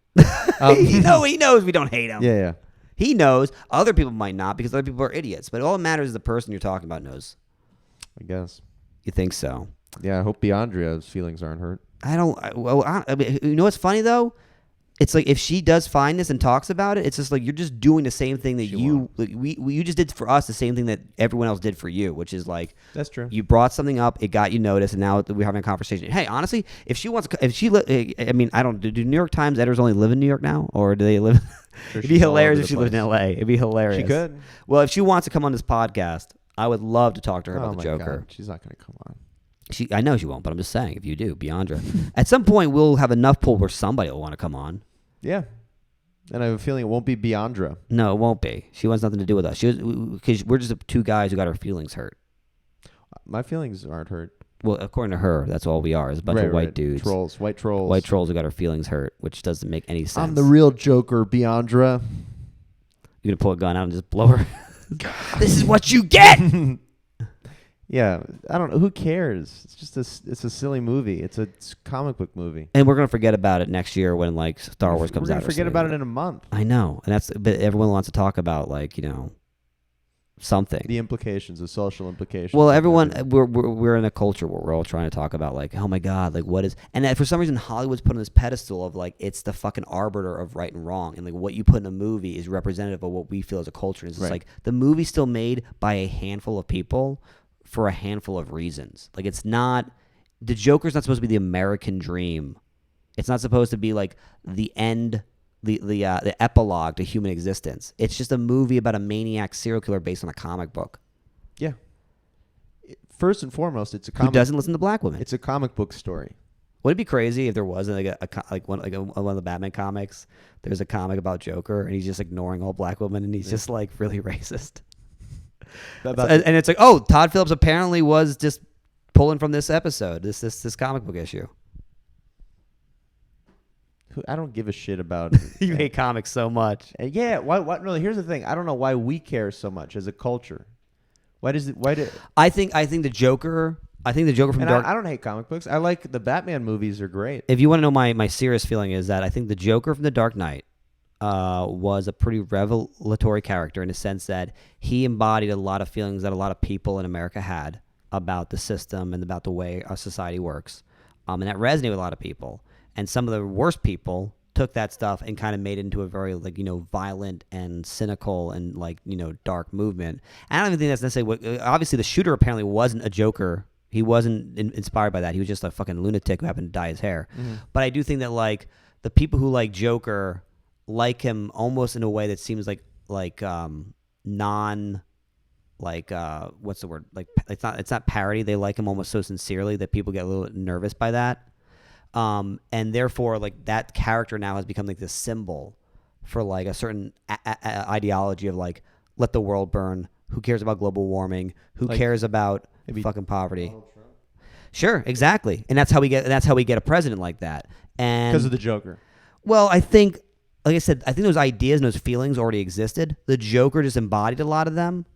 he knows we don't hate him. Yeah. He knows. Other people might not because other people are idiots. But all that matters is the person you're talking about knows. I guess. You think so? Yeah, I hope Beyondria's feelings aren't hurt. I don't. I mean, you know what's funny though? It's like if she does find this and talks about it, it's just like you're just doing the same thing that you just did for us, the same thing that everyone else did for you, which is like That's true. you brought something up, it got you noticed, and now we're having a conversation. Hey, honestly, I mean, I don't. Do New York Times editors only live in New York now, or do they live? Sure, It'd be she's all hilarious over if the she lived in place. L.A. It'd be hilarious. She could. Well, if she wants to come on this podcast, I would love to talk to her Oh about the my Joker. God. She's not going to come on. I know she won't, but I'm just saying, if you do, Beyondra, at some point we'll have enough pull where somebody will want to come on. Yeah. And I have a feeling it won't be Beyondra. No, it won't be. She wants nothing to do with us. Because we're just two guys who got our feelings hurt. My feelings aren't hurt. Well, according to her, that's all we are is a bunch of white dudes. White trolls. White trolls who got our feelings hurt, which doesn't make any sense. I'm the real Joker, Beyondra. You're going to pull a gun out and just blow her? This is what you get! Yeah, I don't know. Who cares? It's just it's a silly movie. It's a comic book movie. And we're going to forget about it next year when, like, Star Wars comes We're out. gonna forget about it in a month. I know. And but everyone wants to talk about, like, something. The implications, the social implications. Well, everyone, we're in a culture where we're all trying to talk about, like, oh my God, like, what is, and that for some reason Hollywood's put on this pedestal of, like, it's the fucking arbiter of right and wrong, and like what you put in a movie is representative of what we feel as a culture. And it's just Right. like the movie's still made by a handful of people for a handful of reasons. Like, it's not, the Joker's not supposed to be the American dream. It's not supposed to be like the end. The epilogue to human existence. It's just a movie about a maniac serial killer based on a comic book. Yeah. First and foremost, it's a Who comic. doesn't listen to black women? It's a comic book story. Would it be crazy if there was one of the Batman comics? There's a comic about Joker and he's just ignoring all black women and he's just like really racist. And it's like, oh, Todd Phillips apparently was just pulling from this episode, this comic book issue. I don't give a shit about. You hate comics so much. Yeah. Why? No. Here's the thing. I don't know why we care so much as a culture. Why does it? Why do? I think the Joker. I think the Joker from And Dark. I don't hate comic books. I like the Batman movies. Are great. If you want to know my serious feeling is that I think the Joker from The Dark Knight was a pretty revelatory character in the sense that he embodied a lot of feelings that a lot of people in America had about the system and about the way our society works, and that resonated with a lot of people. And some of the worst people took that stuff and kind of made it into a very, like, violent and cynical and, like, dark movement. And I don't even think that's necessarily what, obviously the shooter apparently wasn't a Joker. He wasn't inspired by that. He was just a fucking lunatic who happened to dye his hair. Mm-hmm. But I do think that, like, the people who like Joker like him almost in a way that seems like non, like, what's the word? Like, it's not parody. They like him almost so sincerely that people get a little nervous by that. And therefore, like, that character now has become like this symbol for like a certain ideology of like, let the world burn, Who cares about global warming? Who Like, cares about maybe fucking poverty? Sure, exactly. And that's how we get a president like that. And Because of the Joker. well, I think, like I said, I think those ideas and those feelings already existed. The Joker just embodied a lot of them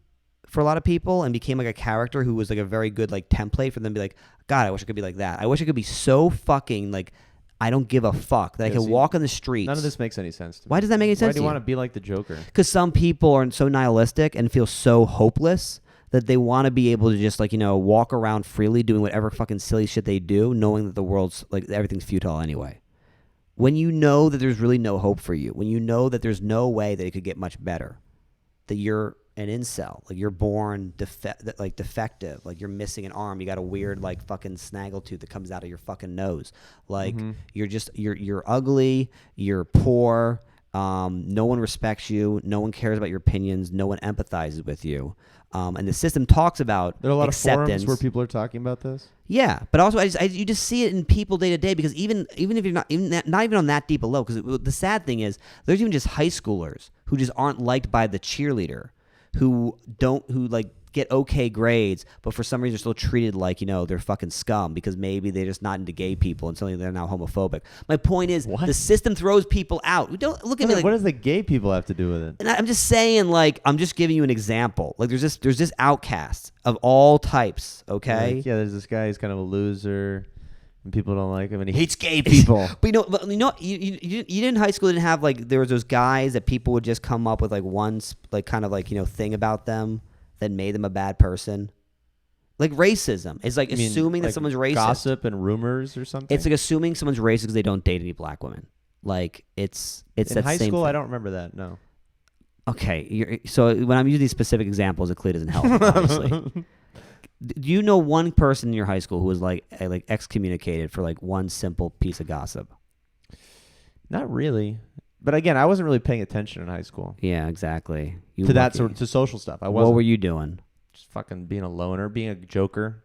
for a lot of people and became like a character who was like a very good like template for them to be like, God, I wish I could be like that. I wish I could be so fucking like, I don't give a fuck that I Yeah, can see, walk on the streets. None of this makes any sense to me. Why does that make any sense Why do to you you? want to be like the Joker? Because some people are so nihilistic and feel so hopeless that they want to be able to just like, walk around freely doing whatever fucking silly shit they do, knowing that the world's like everything's futile anyway. When you know that there's really no hope for you, when you know that there's no way that it could get much better, that you're an incel, like you're born defective, like you're missing an arm, you got a weird like fucking snaggletooth that comes out of your fucking nose, like you're ugly, you're poor, no one respects you, no one cares about your opinions, no one empathizes with you, and the system talks about There are a lot acceptance. of forums where people are talking about this. Yeah, but also you just see it in people day to day because even if you're not even on that deep a low, because the sad thing is there's even just high schoolers who just aren't liked by the cheerleader, who like get okay grades, but for some reason are still treated like they're fucking scum because maybe they're just not into gay people and suddenly they're now homophobic. My point is the system throws people out. Don't look at me like, what does the gay people have to do with it? and I'm just saying, like, I'm just giving you an example. Like, there's this outcasts of all types, okay? Like, yeah, there's this guy who's kind of a loser, and people don't like him, and he hates gay people. But you didn't in high school didn't have like there was those guys that people would just come up with like one like kind of like thing about them that made them a bad person. Like racism is like assuming that someone's racist. Gossip and rumors or something. It's like assuming someone's racist because they don't date any black women. Like it's in that high same school. thing. I don't remember that. No. Okay, so when I'm using these specific examples, it clearly doesn't help. Obviously, do you know one person in your high school who was like excommunicated for like one simple piece of gossip? Not really. But again, I wasn't really paying attention in high school Yeah, exactly. You to that lucky. sort of, to social stuff. I wasn't. What were you doing? Just fucking being a loner, being a joker,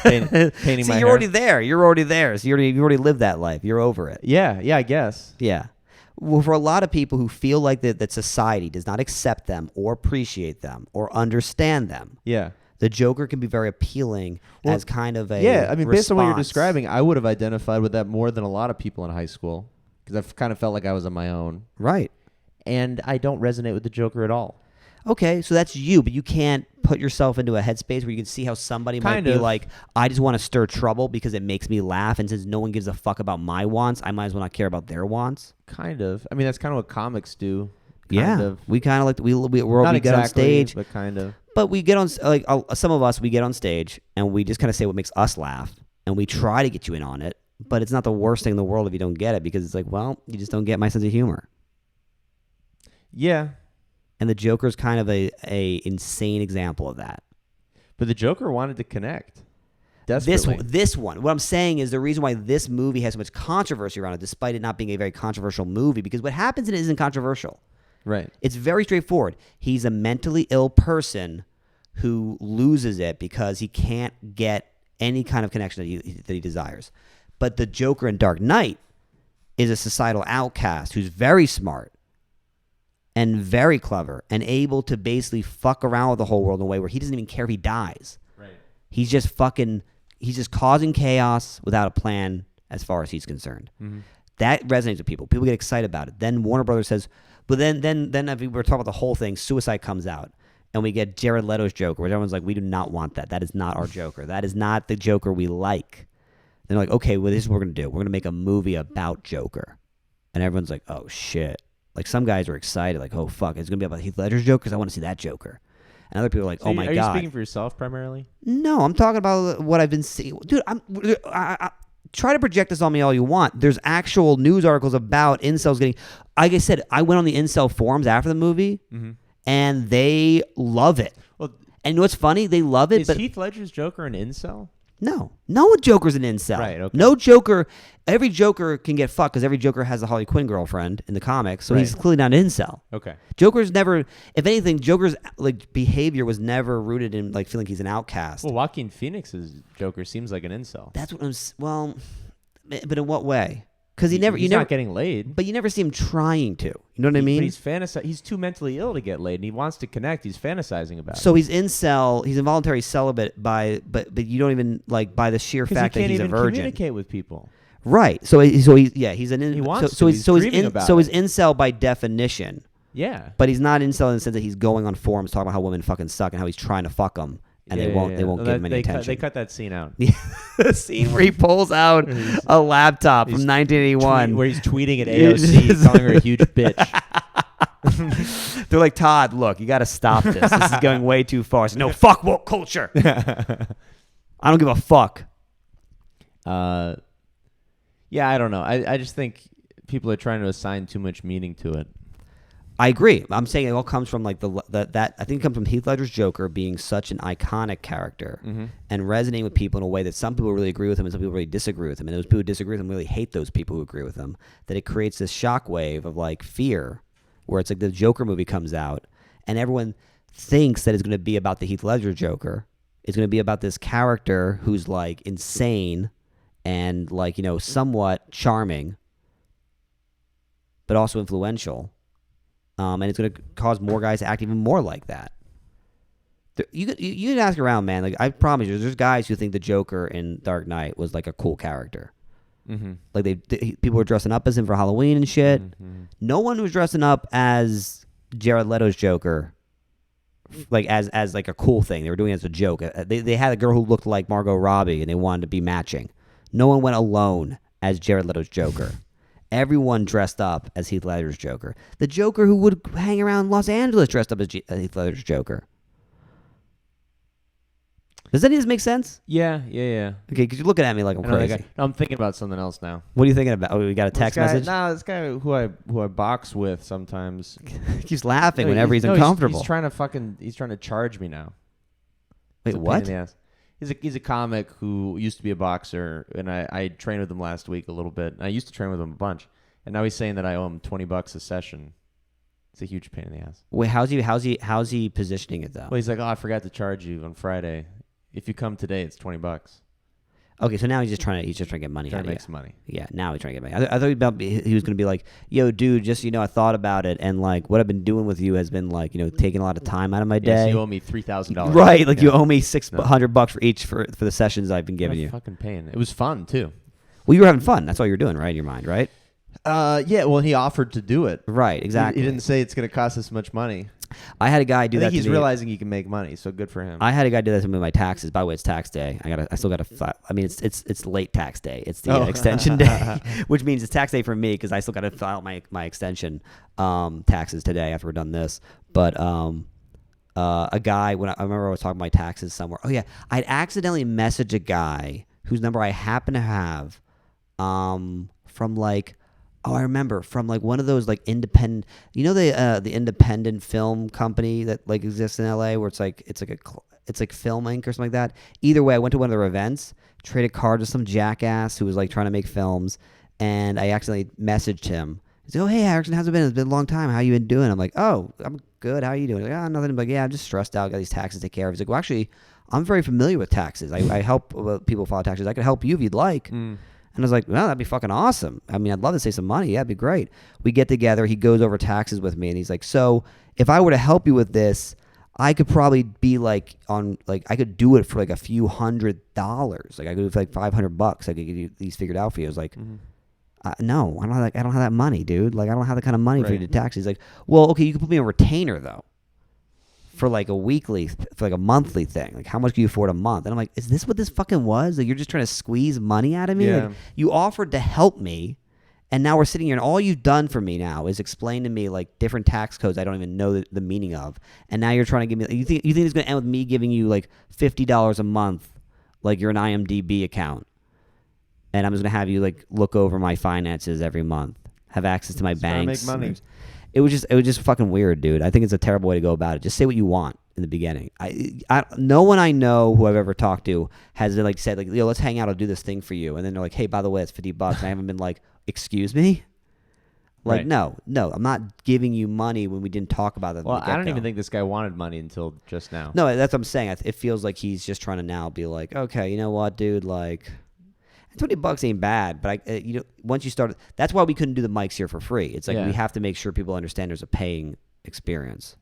painting See, my you're hair. already there. You're already there. So you already lived that life. You're over it. Yeah, I guess. Yeah. Well, for a lot of people who feel like that society does not accept them or appreciate them or understand them, Yeah. the Joker can be very appealing as kind of a Yeah, I mean, based on what you're response. describing, I would have identified with that more than a lot of people in high school because I've kind of felt like I was on my own. Right. And I don't resonate with the Joker at all. Okay, so that's you, but you can't put yourself into a headspace where you can see how somebody might Kind be of. like, I just want to stir trouble because it makes me laugh, and since no one gives a fuck about my wants, I might as well not care about their wants. Kind of. I mean, that's kind of what comics do. We kind of like we Not get on stage, but kind of. but we get on like some of us we get on stage and we just kind of say what makes us laugh, and we try to get you in on it, but it's not the worst thing in the world if you don't get it because it's like, well, you just don't get my sense of humor. Yeah. And the Joker's kind of a insane example of that. But the Joker wanted to connect. Desperately. This one. What I'm saying is the reason why this movie has so much controversy around it, despite it not being a very controversial movie, because what happens in it isn't controversial. Right. It's very straightforward. He's a mentally ill person who loses it because he can't get any kind of connection that he desires. But the Joker in Dark Knight is a societal outcast who's very smart and very clever and able to basically fuck around with the whole world in a way where he doesn't even care if he dies. Right. He's just causing chaos without a plan as far as he's concerned. Mm-hmm. That resonates with people. People get excited about it. Then Warner Brothers says, but then if we were talking about the whole thing, Suicide comes out and we get Jared Leto's Joker, which everyone's like, we do not want that. That is not our Joker. That is not the Joker we like. They're like, okay, well, this is what we're going to do. We're going to make a movie about Joker. And everyone's like, oh, shit. Like, some guys are excited, like, oh, fuck, it's going to be about Heath Ledger's Joker because I want to see that Joker. And other people are like, oh, my God. Are you speaking for yourself primarily? No, I'm talking about what I've been seeing. Dude, I try to project this on me all you want. There's actual news articles about incels getting... Like I said, I went on the incel forums after the movie, and they love it. Well, and you know what's funny? They love it, is but... Heath Ledger's Joker an incel? No Joker's an incel. Right, okay. No Joker. Every Joker can get fucked because every Joker has a Harley Quinn girlfriend in the comics, so he's clearly not an incel. Okay. Joker's never... If anything, Joker's like behavior was never rooted in like feeling he's an outcast. Well, Joaquin Phoenix's Joker seems like an incel. That's what I'm... Well, but in what way? Because he's not getting laid. But you never see him trying to. You know what I mean? But he's too mentally ill to get laid, and he wants to connect. He's fantasizing about it. So he's incel. He's involuntary celibate but you don't even like by the sheer fact that he's a virgin. He can't even communicate with people. Right. So he's an he wants so to. he's incel by definition. Yeah. But he's not incel in the sense that he's going on forums talking about how women fucking suck and how he's trying to fuck them. And they won't give him any attention. They cut that scene out. The scene where he pulls out a laptop from 1981. Where he's tweeting at AOC, calling her a huge bitch. They're like, Todd, look, you got to stop this. This is going way too far. Said, no, fuck woke culture. I don't give a fuck. Yeah, I don't know. I just think people are trying to assign too much meaning to it. I agree. I'm saying it all comes from like that. I think it comes from Heath Ledger's Joker being such an iconic character and resonating with people in a way that some people really agree with him and some people really disagree with him, and those people who disagree with him really hate those people who agree with him. That it creates this shockwave of like fear, where it's like the Joker movie comes out and everyone thinks that it's going to be about the Heath Ledger Joker. It's going to be about this character who's like insane and like somewhat charming, but also influential. And it's going to cause more guys to act even more like that. You can ask around, man. Like I promise you, there's guys who think the Joker in Dark Knight was like a cool character. Mm-hmm. Like people were dressing up as him for Halloween and shit. Mm-hmm. No one was dressing up as Jared Leto's Joker, like as like a cool thing. They were doing it as a joke. They had a girl who looked like Margot Robbie, and they wanted to be matching. No one went alone as Jared Leto's Joker. Everyone dressed up as Heath Ledger's Joker. The Joker who would hang around Los Angeles dressed up as Heath Ledger's Joker. Does any of this make sense? Yeah. Okay, because you're looking at me like I'm crazy. I'm thinking about something else now. What are you thinking about? Oh, we got a text message? No, this guy who I box with sometimes. He's laughing whenever he's uncomfortable. He's trying to charge me now. Wait, what? He's a comic who used to be a boxer, and I trained with him last week a little bit. I used to train with him a bunch, and now he's saying that I owe him $20 a session. It's a huge pain in the ass. Wait, how's he positioning it though? Well, he's like, I forgot to charge you on Friday. If you come today, it's $20. Okay, so now he's just trying to get money. Trying to make some money. Yeah, now he's trying to get money. I thought he was going to be like, yo, dude, just I thought about it, and like what I've been doing with you has been like taking a lot of time out of my day. Yeah, so you owe me $3,000. Right, like you owe me $600 for each for the sessions I've been giving you. Fucking pain. It was fun too. Well, you were having fun. That's all you're doing, right? In your mind, right? Yeah. Well, he offered to do it. Right. Exactly. He didn't say it's going to cost us much money. I had a guy do that. I think he's realizing he can make money, so good for him. I had a guy do that to me with my taxes. By the way, it's tax day. I still got to file. I mean, it's late tax day. It's the extension day, which means it's tax day for me because I still got to file my extension taxes today after we're done this. But a guy I remember I was talking about my taxes somewhere. Oh yeah, I'd accidentally messaged a guy whose number I happen to have from like. Oh, I remember from like one of those like independent, the independent film company that like exists in LA where it's like Film Inc. or something like that. Either way, I went to one of their events, traded cards with some jackass who was like trying to make films, and I accidentally messaged him. He's like, "Oh, hey, Erickson, how's it been? It's been a long time. How you been doing?" I'm like, "Oh, I'm good. How are you doing?" He's like, "Oh, nothing." I'm like, "Yeah, I'm just stressed out. Got these taxes to take care of." He's like, "Well, actually, I'm very familiar with taxes. I help people file taxes. I could help you if you'd like." And I was like, well, that'd be fucking awesome. I mean, I'd love to save some money. Yeah, it'd be great. We get together. He goes over taxes with me, and he's like, so if I were to help you with this, I could probably be like I could do it for like a few $100. Like I could do it for like $500. I could get these figured out for you. I was like, no, I don't have that money, dude. Like I don't have the kind of money for you to do taxes. He's like, well, okay, you can put me on retainer though. For like a monthly thing. Like how much can you afford a month? And I'm like, is this what this fucking was? Like you're just trying to squeeze money out of me? Yeah. Like you offered to help me and now we're sitting here and all you've done for me now is explain to me like different tax codes I don't even know the meaning of. And now you're trying to give me, you think it's going to end with me giving you like $50 a month, like you're an IMDb account. And I'm just going to have you like look over my finances every month, have access to my banks. Make money. It was just fucking weird, dude. I think it's a terrible way to go about it. Just say what you want in the beginning. No one I know who I've ever talked to has like said like, yo, let's hang out. I'll do this thing for you. And then they're like, hey, by the way, it's $50. And I haven't been like, excuse me. Like, no, I'm not giving you money when we didn't talk about it. Well, I don't even think this guy wanted money until just now. No, that's what I'm saying. It feels like he's just trying to now be like, okay, you know what, dude, like. $20 ain't bad, but once you start, that's why we couldn't do the mics here for free. It's like Yeah. we have to make sure people understand there's a paying experience.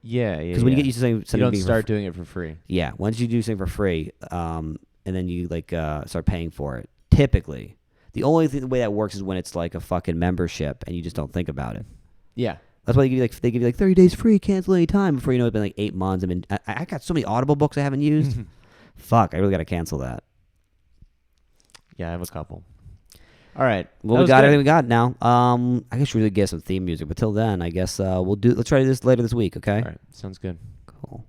Yeah. Because when you get used to something you don't being start doing it for free. yeah, once you do something for free, and then you start paying for it. Typically, the only thing, the way that works is when it's like a fucking membership and you just don't think about it. Yeah. That's why they give you like 30 days free, cancel any time. Before you know, it's been like 8 months. I got so many Audible books I haven't used. Fuck, I really got to cancel that. Yeah, I have a couple. All right. Well, we got everything we got now. I guess we really get some theme music, but till then, I guess let's try this later this week, okay? All right. Sounds good. Cool.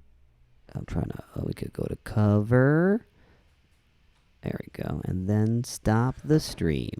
I'm trying to, we could go to cover. There we go. And then stop the stream.